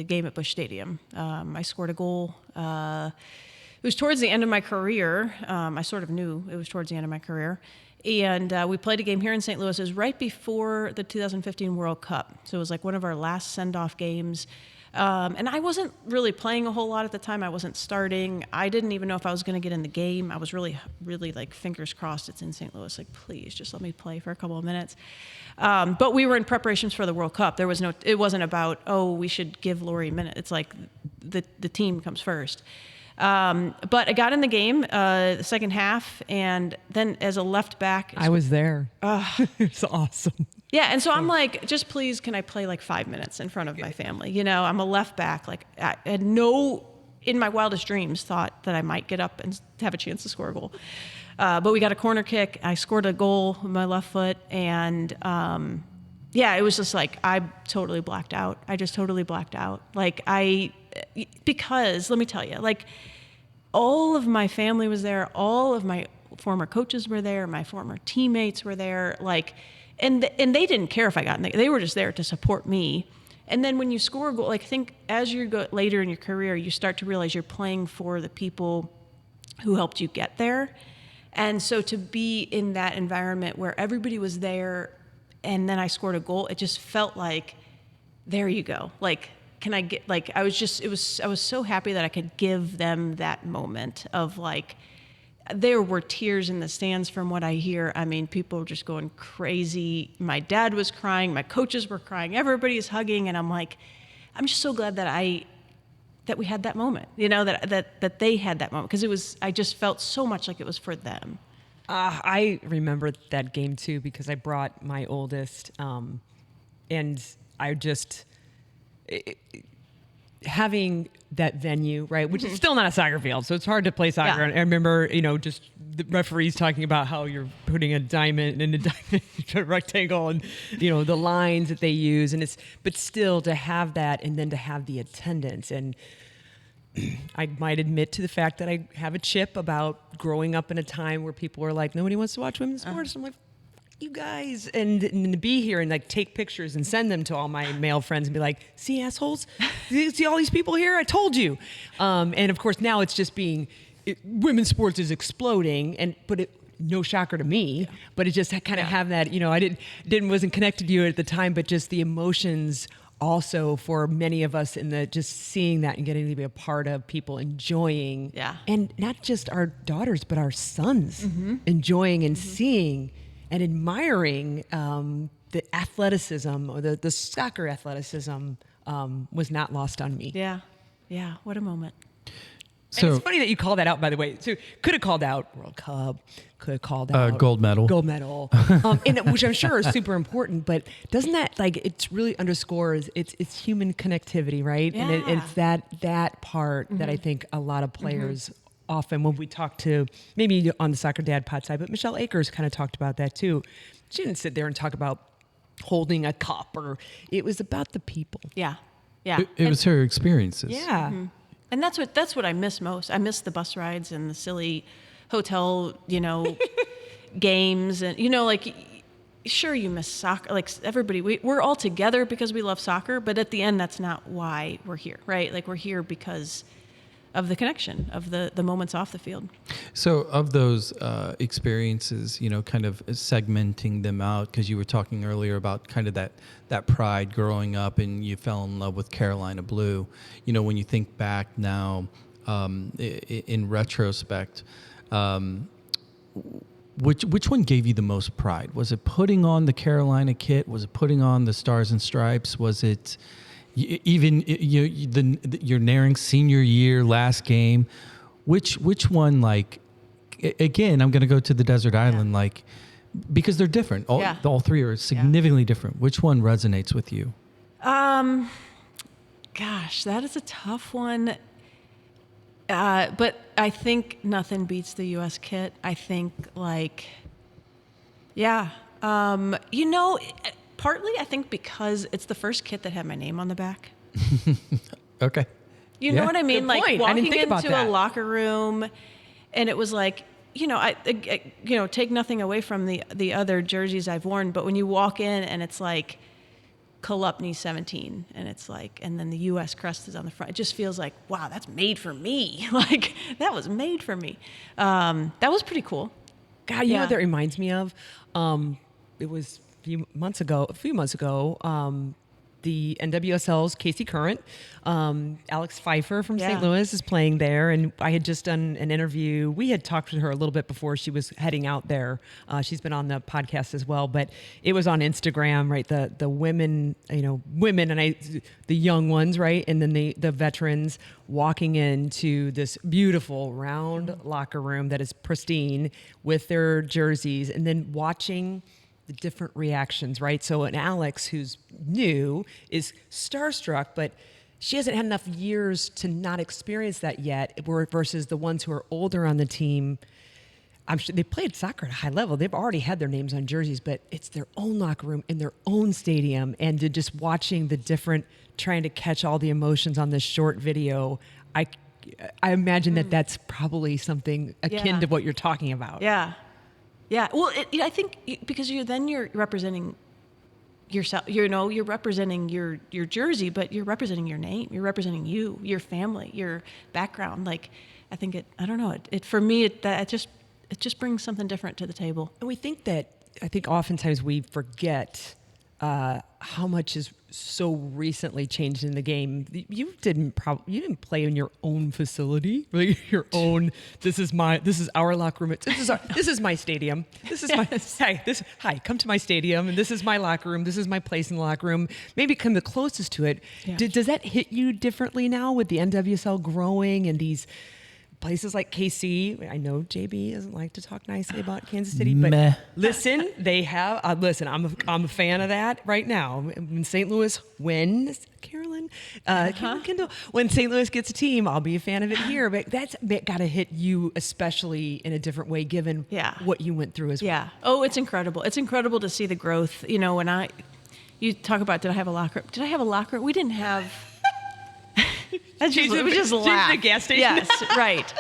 game at Busch Stadium. I scored a goal. It was towards the end of my career. I sort of knew it was towards the end of my career. And we played a game here in St. Louis. It was right before the 2015 World Cup. So it was like one of our last send-off games. And I wasn't really playing a whole lot at the time. I wasn't starting. I didn't even know if I was going to get in the game. I was really, really like fingers crossed it's in St. Louis. Like, please just let me play for a couple of minutes. But we were in preparations for the World Cup. It wasn't about, oh, we should give Lori a minute. It's like the team comes first. But I got in the game, the second half, and then as a left back. I was there. It's awesome. Yeah, and so I'm like, just please, can I play like 5 minutes in front of my family? You know, I'm a left back. Like, I had in my wildest dreams, thought that I might get up and have a chance to score a goal. But we got a corner kick. I scored a goal with my left foot, and it was just like, I totally blacked out. I just totally blacked out. Because let me tell you, like, all of my family was there, all of my former coaches were there, my former teammates were there, like, and they didn't care if I got in. They were just there to support me. And then when you score a goal, like, I think as you go later in your career, you start to realize you're playing for the people who helped you get there. And so to be in that environment where everybody was there, and then I scored a goal, it just felt like, there you go, like. Can I get, like, I was so happy that I could give them that moment of, like, there were tears in the stands from what I hear. I mean, people were just going crazy. My dad was crying. My coaches were crying. Everybody's hugging. And I'm like, I'm just so glad that we had that moment, you know, that they had that moment. Because I just felt so much like it was for them. I remember that game too, because I brought my oldest, and I just... having that venue, right, which is still not a soccer field, so it's hard to play soccer. Yeah. And I remember, just the referees talking about how you're putting a diamond in a rectangle, and the lines that they use, but still to have that, and then to have the attendance. And I might admit to the fact that I have a chip about growing up in a time where people were like, nobody wants to watch women's sports. I'm like, you guys, and to be here and like take pictures and send them to all my male friends and be like, see, assholes, see all these people here, I told you. And of course now it's just women's sports is exploding, but no shocker to me, but it just kind of have that, I wasn't connected to you at the time, but just the emotions also for many of us in the just seeing that and getting to be a part of people enjoying, and not just our daughters but our sons enjoying and seeing and admiring the athleticism, or the soccer athleticism, was not lost on me. Yeah, what a moment. So, and it's funny that you call that out, by the way. So could have called out World Cup, could have called out gold medal, which I'm sure is super important. But doesn't that, like, it's really underscores it's human connectivity, right? Yeah. And it's that part that I think a lot of players often, when we talk to, maybe on the Soccer Dad pod side, but Michelle Akers kind of talked about that too. She didn't sit there and talk about holding a cup, it was about the people. Yeah. It was her experiences. Yeah. And that's what I miss most. I miss the bus rides and the silly hotel, games, and like, sure, you miss soccer. Like, everybody, we're all together because we love soccer, but at the end, that's not why we're here, right? Like, we're here because of the connection, of the moments off the field. So of those experiences, kind of segmenting them out, because you were talking earlier about kind of that pride growing up, and you fell in love with Carolina Blue. When you think back now, in retrospect, which one gave you the most pride? Was it putting on the Carolina kit? Was it putting on the Stars and Stripes? Was it even your Nerinx senior year last game? Which one, like, again, I'm going to go to the desert island, like, because they're different. All three are significantly different. Which one resonates with you? Gosh, that is a tough one. But I think nothing beats the U.S. kit. I think, like, partly, I think because it's the first kit that had my name on the back. Okay. You know what I mean? Good like point. walking into a locker room, and it was like, take nothing away from the other jerseys I've worn, but when you walk in and it's like Chalupny 17, and it's like, and then the U.S. crest is on the front, it just feels like, wow, that's made for me. Like, that was made for me. That was pretty cool. God, you know what that reminds me of? It was a few months ago, the NWSL's Casey Current, Alex Pfeiffer from St. Louis is playing there, and I had just done an interview. We had talked to her a little bit before she was heading out there. She's been on the podcast as well, but it was on Instagram, right? The women, and the young ones, right? And then the veterans walking into this beautiful round locker room that is pristine with their jerseys, and then watching the different reactions, right? So an Alex who's new is starstruck, but she hasn't had enough years to not experience that yet, versus the ones who are older on the team. I'm sure they played soccer at a high level. They've already had their names on jerseys, but it's their own locker room in their own stadium. And to just watching the different, trying to catch all the emotions on this short video, I imagine that's probably something akin to what you're talking about. Yeah. Yeah, well, I think because you're representing yourself. You're representing your jersey, but you're representing your name. You're representing you, your family, your background. Like, I think I don't know. For me, it just brings something different to the table. And I think oftentimes we forget how much has so recently changed in the game. You didn't play in your own facility, really. Your own. This is our locker room. This is my stadium. This is my hi. Come to my stadium, and this is my locker room. This is my place in the locker room. Maybe come the closest to it. Yeah. Does that hit you differently now with the NWSL growing and these places like KC? I know JB doesn't like to talk nicely about Kansas City, but listen, they have. Listen, I'm a fan of that right now. When St. Louis wins, Carolyn Kendall, when St. Louis gets a team, I'll be a fan of it here. But that's got to hit you especially in a different way, given what you went through as well. Yeah. Oh, it's incredible. It's incredible to see the growth. When you talk about, did I have a locker room? Did I have a locker room? We didn't have. We just laughed. The gas station. Yes, right.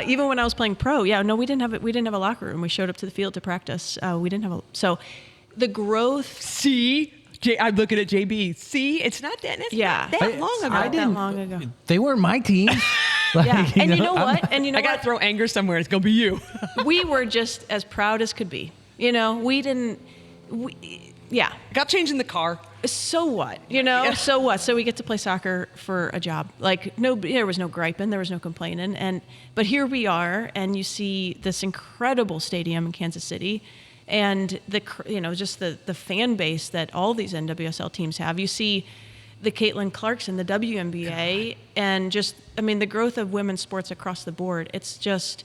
Even when I was playing pro, we didn't have a locker room. We showed up to the field to practice. We didn't have so the growth. See, I'm looking at JB. See, it's not that. Not that long ago. Not that long ago. They weren't my team. And you know what? I got to throw anger somewhere. It's gonna be you. We were just as proud as could be. We didn't. Got changed in the car. So what? So what? So we get to play soccer for a job. Like, there was no griping, there was no complaining. But here we are, and you see this incredible stadium in Kansas City, and just the fan base that all these NWSL teams have. You see the Caitlin Clarks in the WNBA, and the growth of women's sports across the board. It's just.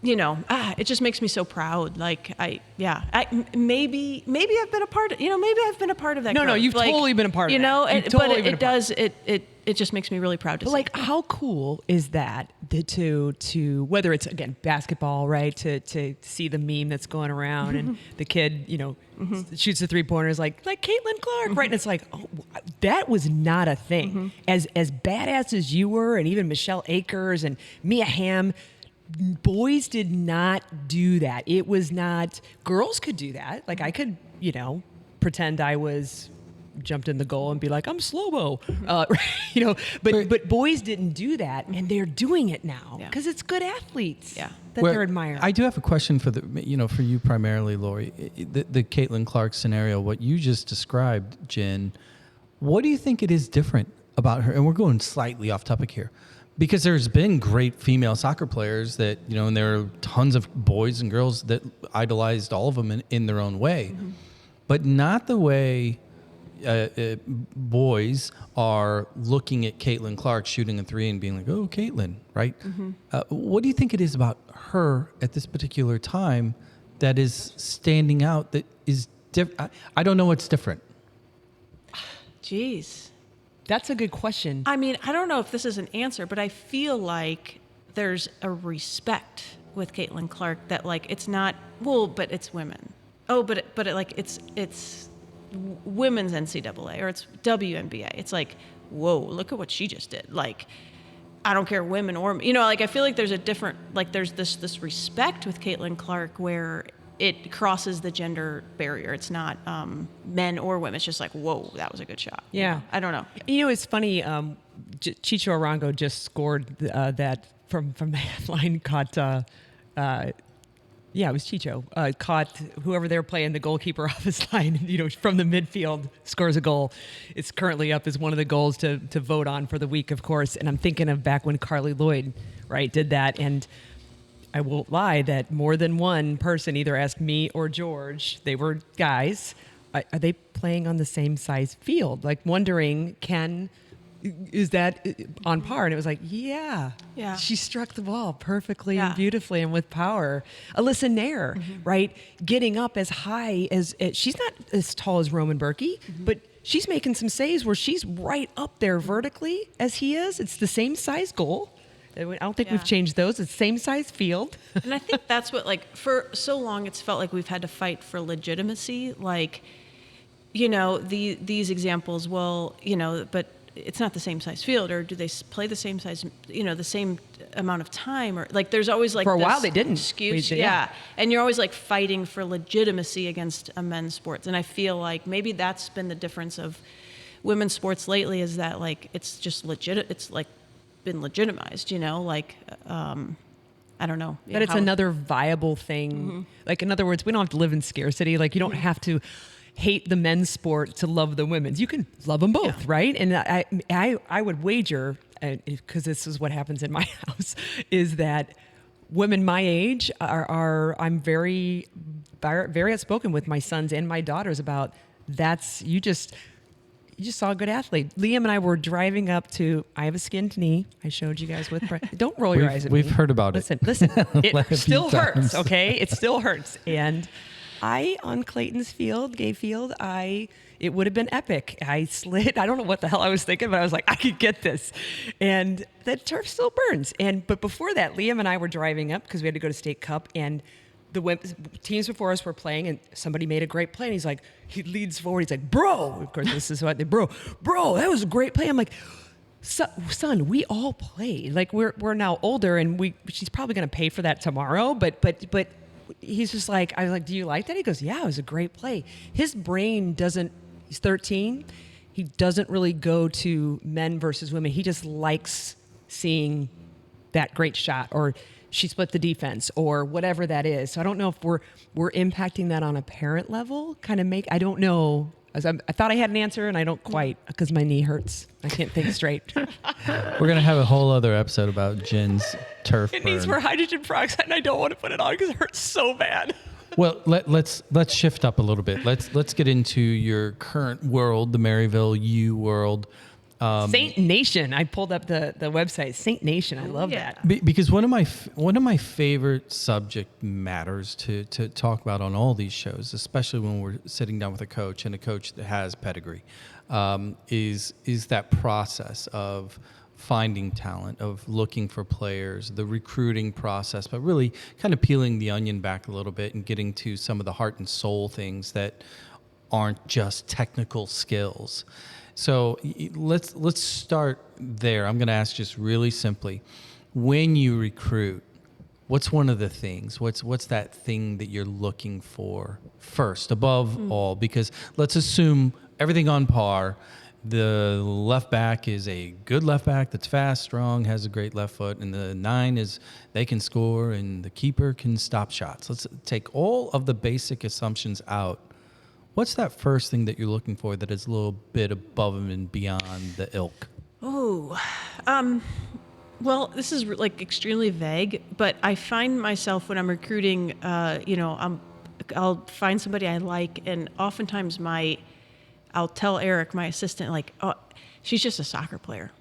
It just makes me so proud. Like maybe I've been a part of, maybe I've been a part of that. No, you've totally been a part of that. It just makes me really proud to see. Like, how cool is that to whether it's, again, basketball, right? To see the meme that's going around and the kid, shoots the 3-pointers like Caitlin Clark, right? And it's like, oh, that was not a thing. As badass as you were, and even Michelle Akers and Mia Hamm, boys did not do that. It was not. Girls could do that. Like, I could, pretend I was jumped in the goal and be like, I'm slow-mo, But boys didn't do that, and they're doing it now because it's good athletes that they're admiring. I do have a question for for you primarily, Lori. The Caitlin Clark scenario, what you just described, Jen. What do you think it is different about her? And we're going slightly off topic here. Because there's been great female soccer players that, and there are tons of boys and girls that idolized all of them in their own way. But not the way boys are looking at Caitlin Clark shooting a 3 and being like, oh, Caitlin, right? What do you think it is about her at this particular time that is standing out, that is different? I don't know what's different. Jeez. That's a good question. I don't know if this is an answer, but I feel like there's a respect with Caitlin Clark that, like, it's not, but it's women. Oh, but it's women's NCAA or it's WNBA. It's like, whoa, look at what she just did. Like, I don't care, women or, like, I feel like there's a different, like, there's this respect with Caitlin Clark where it crosses the gender barrier. It's not men or women. It's just like, whoa, that was a good shot. Yeah. I don't know. It's funny. Chicho Arango just scored that from the line, caught. It was Chicho. Caught whoever they were playing, the goalkeeper off his line, from the midfield, scores a goal. It's currently up as one of the goals to vote on for the week, of course. And I'm thinking of back when Carly Lloyd, right, did that. And I won't lie that more than one person either asked me or George, they were guys, are they playing on the same size field? Like wondering, is that on par? And it was like, yeah. She struck the ball perfectly and beautifully and with power. Alyssa Nair, right? Getting up as high as she's not as tall as Roman Berkey, but she's making some saves where she's right up there vertically as he is. It's the same size goal. I don't think we've changed those. It's the same size field. And I think that's what, like, for so long, it's felt like we've had to fight for legitimacy. Like, these examples, but it's not the same size field, or do they play the same size, the same amount of time, or like there's always like for a this while they didn't excuse, and you're always like fighting for legitimacy against a men's sports, and I feel like maybe that's been the difference of women's sports lately, is that like it's just legit, it's like been legitimized, like I don't know, but it's another viable thing. Like, in other words, we don't have to live in scarcity. Like, you don't have to hate the men's sport to love the women's. You can love them both, right? And I would wager, because this is what happens in my house, is that women my age I'm very, very outspoken with my sons and my daughters about you just saw a good athlete. Liam and I were driving up to, I have a skinned knee. I showed you guys with, don't roll your eyes at me. We've heard about it. Listen, it still hurts, okay? It still hurts. And on Clayton's gay field, it would have been epic. I slid, I don't know what the hell I was thinking, but I was like, I could get this. And the turf still burns. But before that, Liam and I were driving up because we had to go to State Cup, and the teams before us were playing, and somebody made a great play, and he leads forward, he's like, bro, of course this is what they, bro, that was a great play. I'm like, son, we all played. Like, we're now older, and she's probably going to pay for that tomorrow, but he's just like, I was like, do you like that? He goes, yeah, it was a great play. His brain he's 13, he doesn't really go to men versus women. He just likes seeing that great shot, or she split the defense, or whatever that is. So I don't know if we're impacting that on a parent level, I don't know. I thought I had an answer, and I don't quite, because my knee hurts. I can't think straight. We're going to have a whole other episode about Jen's turf burn. It needs more hydrogen peroxide, and I don't want to put it on because it hurts so bad. Well, let's shift up a little bit. Let's get into your current world, the Maryville U world. Saint Nation. I pulled up the website. Saint Nation. I love that. Because one of my favorite subject matters to talk about on all these shows, especially when we're sitting down with a coach, and a coach that has pedigree, is that process of finding talent, of looking for players, the recruiting process, but really kind of peeling the onion back a little bit and getting to some of the heart and soul things that aren't just technical skills. So let's start there. I'm going to ask just really simply, when you recruit, what's one of the things? What's that thing that you're looking for first, above all? Because let's assume everything on par. The left back is a good left back that's fast, strong, has a great left foot, and the 9 is they can score, and the keeper can stop shots. Let's take all of the basic assumptions out. What's that first thing that you're looking for that is a little bit above and beyond the ilk? Oh, well, this is like extremely vague, but I find myself when I'm recruiting, I'll find somebody I like, and oftentimes I'll tell Eric, my assistant, like, oh, she's just a soccer player.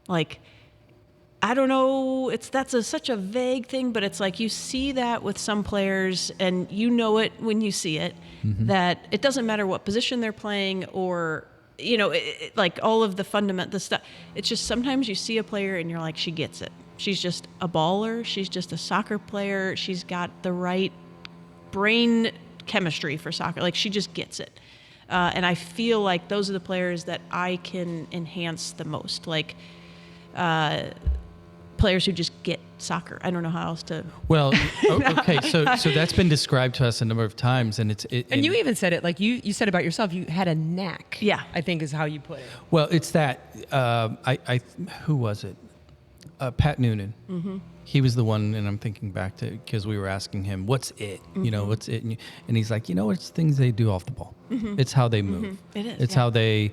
Like, I don't know, such a vague thing, but it's like you see that with some players, and you know it when you see it, that it doesn't matter what position they're playing, or, like all of the stuff. It's just sometimes you see a player and you're like, she gets it. She's just a baller. She's just a soccer player. She's got the right brain chemistry for soccer. Like, she just gets it. And I feel like those are the players that I can enhance the most. Like, players who just get soccer. I don't know how else to. Well, okay, so that's been described to us a number of times, and and you even said it like you said about yourself. You had a knack. Yeah. I think is how you put it. Well, it's that who was it? Pat Noonan. Mm-hmm. He was the one, and I'm thinking back to because we were asking him, "What's it? You know, what's it?" And he's like, it's things they do off the ball. It's how they move. It is. It's how they,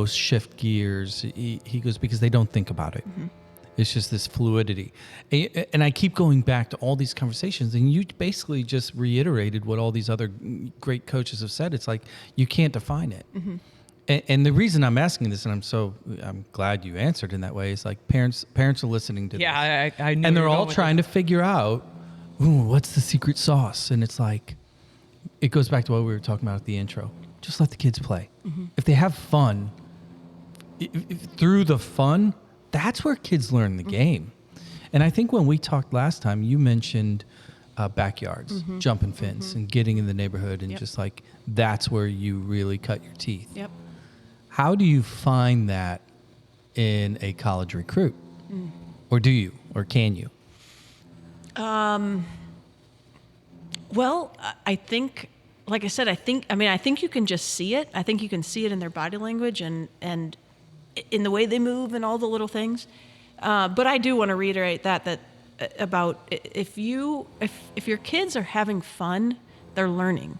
shift gears. He goes because they don't think about it. It's just this fluidity. And I keep going back to all these conversations, and you basically just reiterated what all these other great coaches have said. It's like you can't define it. And the reason I'm asking this, and I'm glad you answered in that way, is like parents are listening to this. Yeah, I knew and you they're were all going with trying to figure out, what's the secret sauce? And it's like, it goes back to what we were talking about at the intro. Just let the kids play. If they have fun, through the fun, that's where kids learn the game. And I think when we talked last time, you mentioned backyards, jumping fence, and getting in the neighborhood, and just like that's where you really cut your teeth. Yep. How do you find that in a college recruit? Or do you? Or can you? Well, I think, like I said, I think you can just see it. I think you can see it in their body language and in the way they move and all the little things. But I do want to reiterate that about if your kids are having fun, they're learning.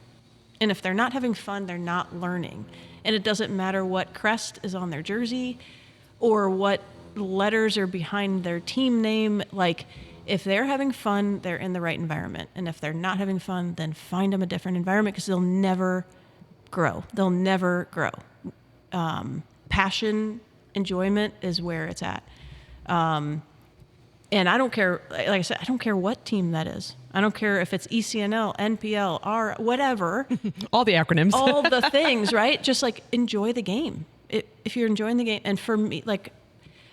And if they're not having fun, they're not learning. And it doesn't matter what crest is on their jersey or what letters are behind their team name. Like, if they're having fun, they're in the right environment. And if they're not having fun, then find them a different environment because they'll never grow. They'll never grow. Passion, enjoyment is where it's at. And I don't care, like I said, I don't care what team that is. I don't care if it's ECNL, NPL, R, whatever. all the acronyms. All the things, right? Just like enjoy the game. If you're enjoying the game. And for me, like,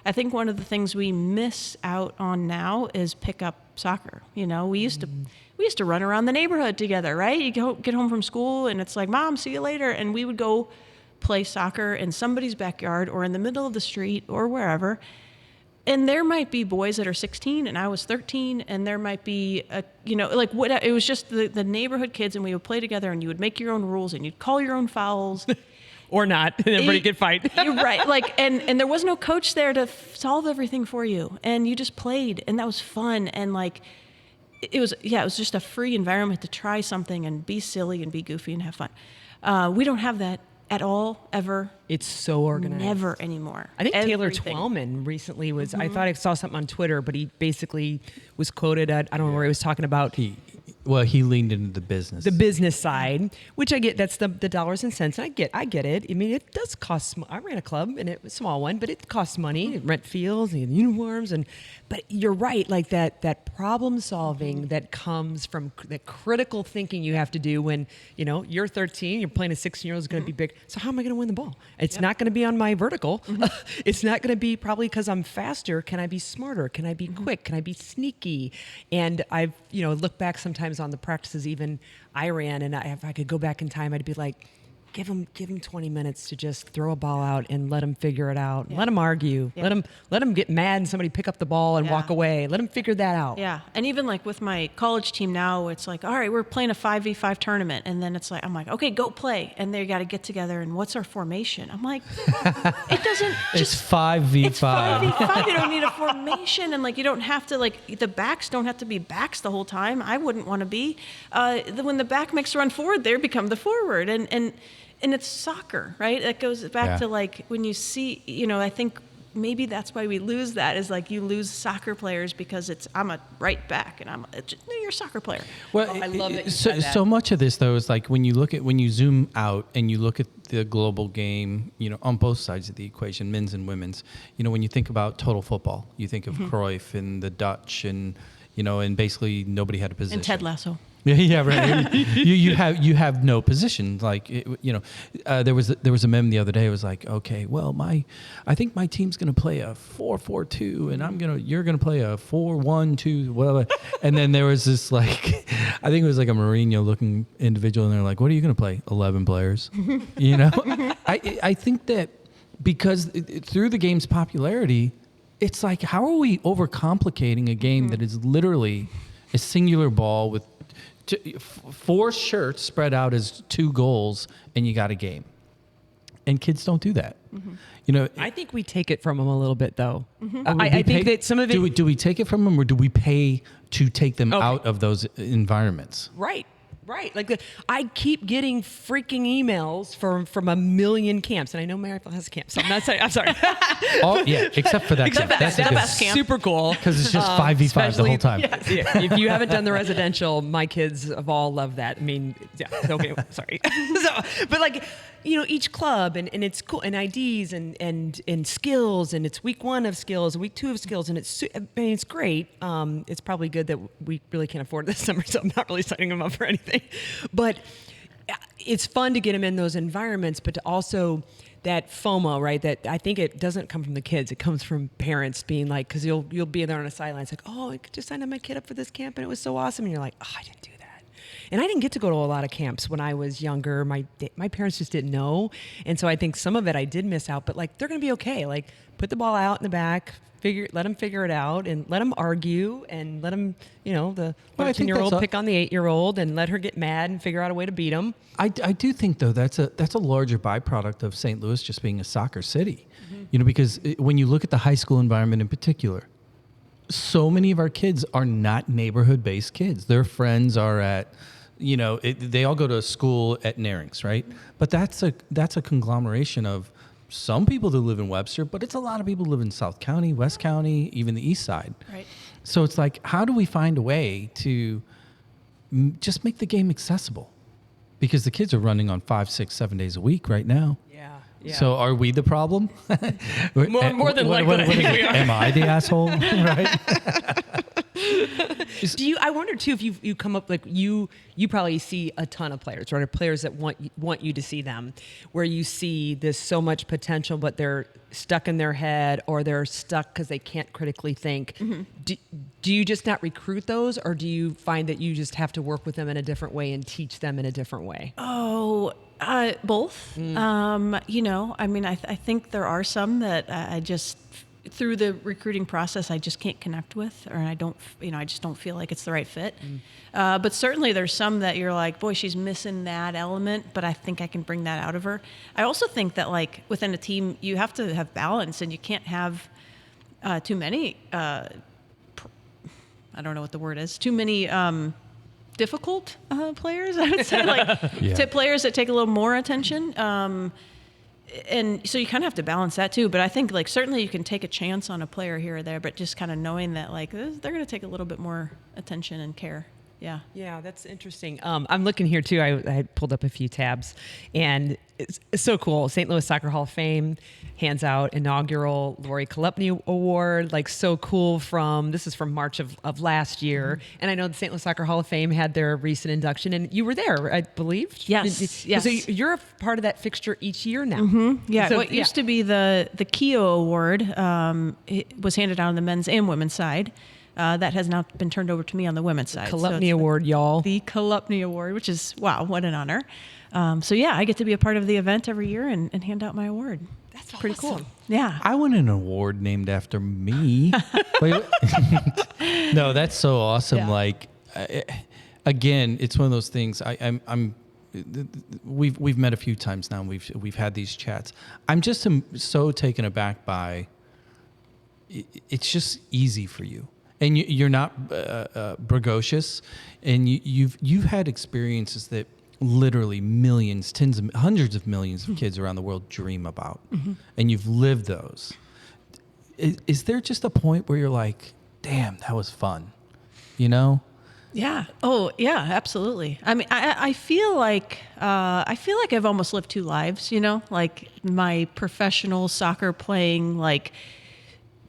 I think one of the things we miss out on now is pickup soccer. We used to run around the neighborhood together, right? You get home from school and it's like, Mom, see you later. And we would go play soccer in somebody's backyard or in the middle of the street or wherever. And there might be boys that are 16 and I was 13, and there might be it was just the neighborhood kids, and we would play together, and you would make your own rules and you'd call your own fouls. Or not, and everybody could fight. You're right. Like, and there was no coach there to solve everything for you, and you just played, and that was fun. And like, it was just a free environment to try something and be silly and be goofy and have fun. We don't have that at all, ever. It's so organized. Never anymore. I think Taylor Everything. Twellman recently was, I thought I saw something on Twitter, but he basically was quoted at, I don't know where he was talking about. He leaned into the business. The business side, which I get, that's the dollars and cents. And I get it. I mean, it does cost, I ran a club and it was a small one, but it costs money, rent fields and uniforms. But you're right, like that problem solving that comes from that critical thinking you have to do when, you're 13, you're playing a 16-year-old who's going to be big. So how am I going to win the ball? It's not going to be on my vertical. It's not going to be probably because I'm faster. Can I be smarter? Can I be quick? Can I be sneaky? And I've, look back sometimes on the practices even I ran, and if I could go back in time, I'd be like, give him 20 minutes to just throw a ball out and let him figure it out. Yeah. Let him argue. Yeah. Let him get mad and somebody pick up the ball and walk away. Let him figure that out. Yeah. And even like with my college team now, it's like, all right, we're playing a 5v5 tournament. And then it's like, I'm like, okay, go play. And they got to get together. And what's our formation? I'm like, it doesn't It's 5v5. It's 5v5. You don't need a formation. And like, you don't have to, like, the backs don't have to be backs the whole time. I wouldn't want to be. When the back makes a run forward, they become the forward. And it's soccer, right? It goes back to like when you see, I think maybe that's why we lose that is like you lose soccer players because I'm a right back and you're a soccer player. Well, I love that you said that. So much of this though is like when you zoom out and you look at the global game, on both sides of the equation, men's and women's, when you think about total football, you think of Cruyff and the Dutch and basically nobody had a position. And Ted Lasso. Yeah, right. you have no position. Like there was a meme the other day. It was like, okay, well, I think my team's gonna play a 4-4-2, and you're gonna play a 4-1-2, whatever. And then there was this like, I think it was like a Mourinho looking individual, and they're like, what are you gonna play? 11 players. I think that because through the game's popularity, it's like, how are we overcomplicating a game that is literally a singular ball with 4 shirts spread out as 2 goals, and you got a game? And kids don't do that. You know, I think we take it from them a little bit, though. I think that some of it. Do we take it from them, or do we pay to take them out of those environments? Right. Like I keep getting freaking emails from a million camps, and I know Maryville has camps. So I'm sorry. Oh yeah, except for that camp. That's a best camp. Super cool. Because it's just 5v5 the whole time. Yeah. If you haven't done the residential, my kids have all loved that. I mean, yeah. Okay, sorry. But like, you know, each club and it's cool, and IDs and skills, and it's week 1 of skills, week 2 of skills, and it's great. It's probably good that we really can't afford it this summer, so I'm not really signing them up for anything. But it's fun to get them in those environments, but to also that FOMO, right? That I think it doesn't come from the kids; it comes from parents being like, because you'll be there on a sideline, it's like, oh, I just signed my kid up for this camp, and it was so awesome, and you're like, oh, I didn't do that. And I didn't get to go to a lot of camps when I was younger. My parents just didn't know. And so I think some of it I did miss out, but like, they're going to be okay. Like, put the ball out in the back, let them figure it out, and let them argue, and let them, you know, the 13-year-old pick on the 8-year-old and let her get mad and figure out a way to beat them. I do think, though, that's a larger byproduct of St. Louis just being a soccer city. You know, because when you look at the high school environment in particular, so many of our kids are not neighborhood-based kids. Their friends are at, you know, they all go to a school at Nerinx, right? But that's a conglomeration of some people that live in Webster, but it's a lot of people who live in South County, West County, even the East Side. Right. So it's like, how do we find a way to just make the game accessible? Because the kids are running on 5, 6, 7 days a week right now. Yeah. So are we the problem? More than likely, I think we are. Am I the asshole? Right? I wonder too if you come up, like you probably see a ton of players, right? Or players that want you to see them, where you see this so much potential, but they're stuck in their head, or they're stuck because they can't critically think. Do you just not recruit those, or do you find that you just have to work with them in a different way and teach them in a different way? Oh, both. You know, I mean, I think there are some that I just, through the recruiting process, I just can't connect with, or I just don't feel like it's the right fit. But certainly there's some that you're like, boy, she's missing that element, but I think I can bring that out of her. I also think that, like, within a team, you have to have balance, and you can't have too many, I don't know what the word is, too many difficult players, I would say, like players that take a little more attention. And so you kind of have to balance that too. But I think, like, certainly you can take a chance on a player here or there, but just kind of knowing that, like, they're going to take a little bit more attention and care. Yeah. Yeah, that's interesting. I'm looking here too. I pulled up a few tabs, and it's so cool. St. Louis Soccer Hall of Fame hands out inaugural Lori Chalupny Award. Like, so cool. This is from March of last year. And I know the St. Louis Soccer Hall of Fame had their recent induction, and you were there, I believe. Yes. Yes. So you're a part of that fixture each year now. Yeah. So, what used to be the Keogh Award it was handed out on the men's and women's side. That has now been turned over to me on the women's side. Chalupny Award, y'all. The Chalupny Award, which is, wow, what an honor. So yeah, I get to be a part of the event every year and hand out my award. That's pretty awesome. cool. Yeah. I want an award named after me. Wait. No, that's so awesome. Yeah. Like, again, it's one of those things. We've met a few times now. And we've had these chats. I'm just so taken aback by. It's just easy for you. And you're not bragocious, and you've had experiences that literally millions, hundreds of millions of kids around the world dream about, and you've lived those. Is there just a point where you're like, damn, that was fun, you know? Yeah. Oh, yeah, absolutely. I mean, I feel like I've almost lived 2 lives, you know, like my professional soccer playing, like,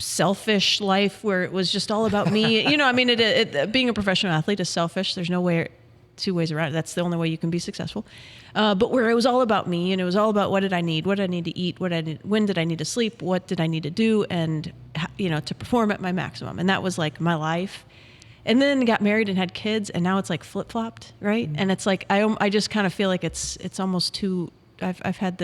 selfish life where it was just all about me. You know, I mean, being a professional athlete is selfish. There's no 2 ways around it. That's the only way you can be successful. But where it was all about me, and it was all about what did I need to eat, when did I need to sleep, what did I need to do, and, you know, to perform at my maximum. And that was like my life. And then got married and had kids, and now it's like flip-flopped, right? And it's like I just kind of feel like it's almost too. I've had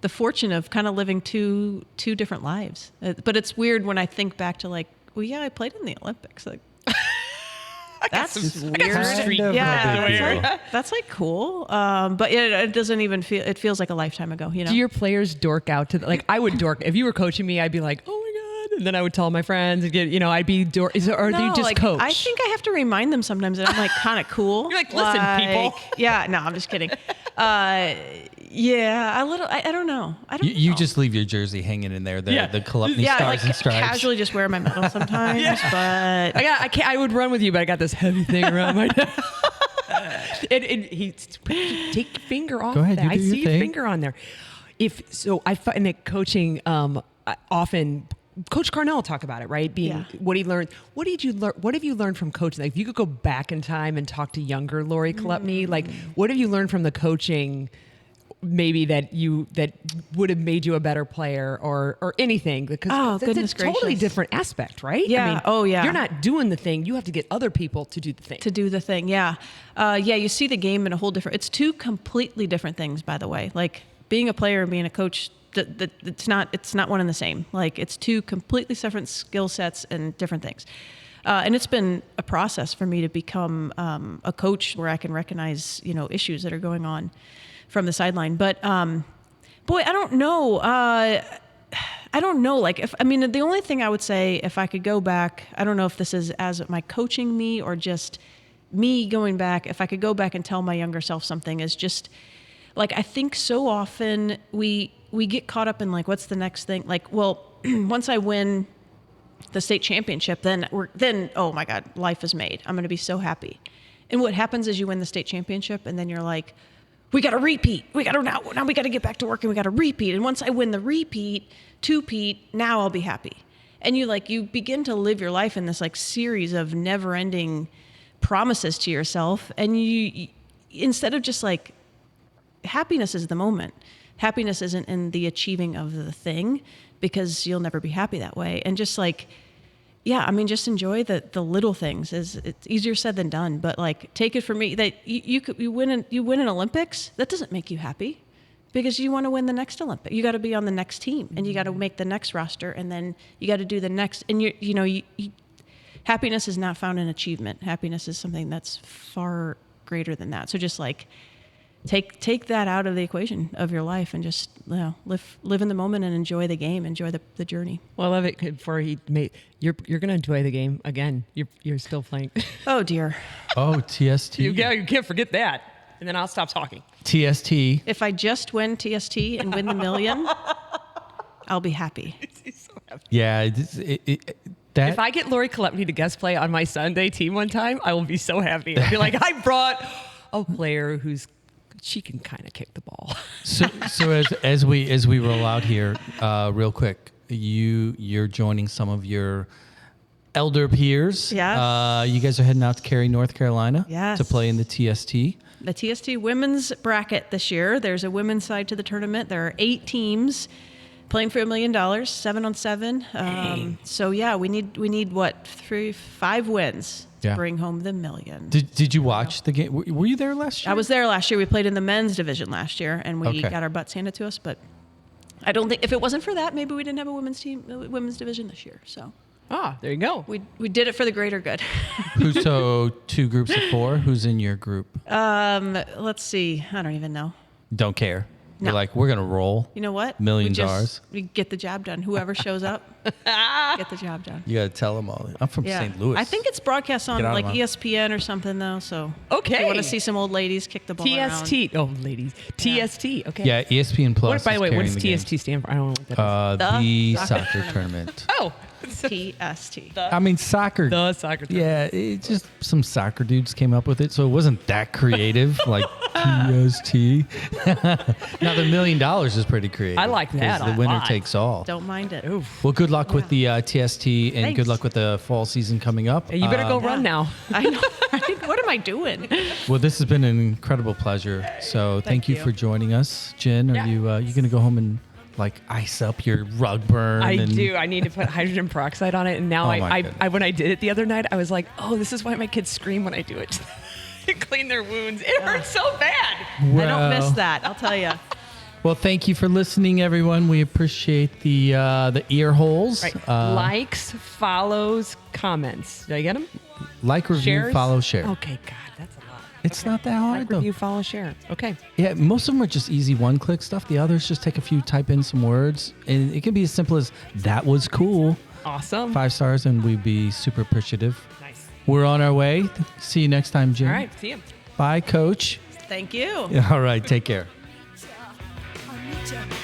the fortune of kind of living two different lives. But it's weird when I think back to like, well, yeah, I played in the Olympics. Like, that's weird. That's like cool. But it doesn't even feel. It feels like a lifetime ago. You know. Do your players dork out to like? I would dork if you were coaching me. I'd be like, oh my god, and then I would tell my friends and get. I'd be dork. Or do you just like, coach? I think I have to remind them sometimes that I'm like kind of cool. You're like, listen, people. Yeah, no, I'm just kidding. Yeah, a little. I don't know. You just leave your jersey hanging in there, the Chalupny stars like and stripes. Casually just wear my medal sometimes, but I would run with you, but I got this heavy thing around my neck. Take your finger off. Go ahead, that. you do I see your your finger on there. I find that coaching often. Coach Carnell talk about it, right? What he learned. What did you learn? What have you learned from coaching? Like, if you could go back in time and talk to younger Lori Chalupny, like, what have you learned from the coaching? Maybe that would have made you a better player, or anything, because it's a totally different aspect, right? Yeah. You're not doing the thing; you have to get other people to do the thing. Yeah. You see the game in a whole different. It's two completely different things, by the way. Like being a player and being a coach. It's not one and the same. Like it's two completely different skill sets and different things. And it's been a process for me to become a coach where I can recognize, issues that are going on from the sideline. But boy, I don't know. I don't know. Like the only thing I would say, if I could go back, I don't know if this is as my coaching me or just me going back. If I could go back and tell my younger self something, is just like, I think so often we get caught up in like, what's the next thing? Like, well, once I win the state championship, then oh my God, life is made. I'm going to be so happy. And what happens is you win the state championship, and then you're like, we got to repeat. Now we got to get back to work, and we got to repeat. And once I win the two-peat, now I'll be happy. And you begin to live your life in this like series of never-ending promises to yourself. And you instead of just like, happiness is the moment. Happiness isn't in the achieving of the thing, because you'll never be happy that way. And just like, just enjoy the little things. It's easier said than done, but like, take it from me that you win an Olympics. That doesn't make you happy, because you want to win the next Olympic. You got to be on the next team, and you got to make the next roster, and then you got to do the next. And happiness is not found in achievement. Happiness is something that's far greater than that. So just like, take that out of the equation of your life, and just live in the moment and enjoy the game, enjoy the journey. Well, I love it. You're going to enjoy the game again. You're still playing. Oh dear. Oh, TST. You can't forget that. And then I'll stop talking. TST. If I just win TST and win the $1 million, I'll be happy. So happy. Yeah. If I get Lori Chalupny to guest play on my Sunday team one time, I will be so happy. I'll be like, I brought a player she can kind of kick the ball. So as we roll out here, real quick, you're joining some of your elder peers. Yes. You guys are heading out to Cary, North Carolina. Yes. To play in the TST. The TST women's bracket this year. There's a women's side to the tournament. There are 8 teams playing for $1 million, 7-on-7. So yeah, we need what, 5 wins. Bring home the $1 million. Did you watch the game? Were you there last year? I was there last year. We played in the men's division last year, and we got our butts handed to us. But I don't think, if it wasn't for that, maybe we didn't have a women's division this year. So there you go. We did it for the greater good. So 2 groups of 4. Who's in your group? Let's see. I don't even know. Don't care. No. You're like, we're gonna roll. You know what? $1,000,000. We get the job done. Whoever shows up, get the job done. You gotta tell them all. I'm from St. Louis. I think it's broadcast on like ESPN or something though. So if you want to see some old ladies kick the ball around. TST. Oh, ladies. TST. Okay. Yeah, ESPN Plus. By the way, what does TST stand for? I don't know what that is. The soccer tournament. Oh. TST. I mean, soccer. The soccer tournament. Yeah, it's just some soccer dudes came up with it, so it wasn't that creative, like TST. Now, the $1 million is pretty creative. I like that. The winner takes all. Don't mind it. Oof. Well, good luck with the TST, and good luck with the fall season coming up. Hey, you better go run now. I know. What am I doing? Well, this has been an incredible pleasure. So thank you for joining us. Jen, are you going to go home and like ice up your rug burn? I do. I need to put hydrogen peroxide on it. And now I when I did it the other night, I was like, oh, this is why my kids scream when I do it. To clean their wounds. It hurts so bad. Well, I don't miss that. I'll tell you. Well, thank you for listening, everyone. We appreciate the ear holes. Right. Likes, follows, comments. Did I get them? Like, review, Shares? follow, share. Okay, God, that's a lot. It's not that hard, Like, though. review, follow, share. Okay. Yeah, most of them are just easy one-click stuff. The others just take a few, type in some words, and it can be as simple as, that was cool. Awesome. 5 stars, and we'd be super appreciative. Nice. We're on our way. See you next time, Jen. All right. See you. Bye, Coach. Thank you. All right, take care. I need ya.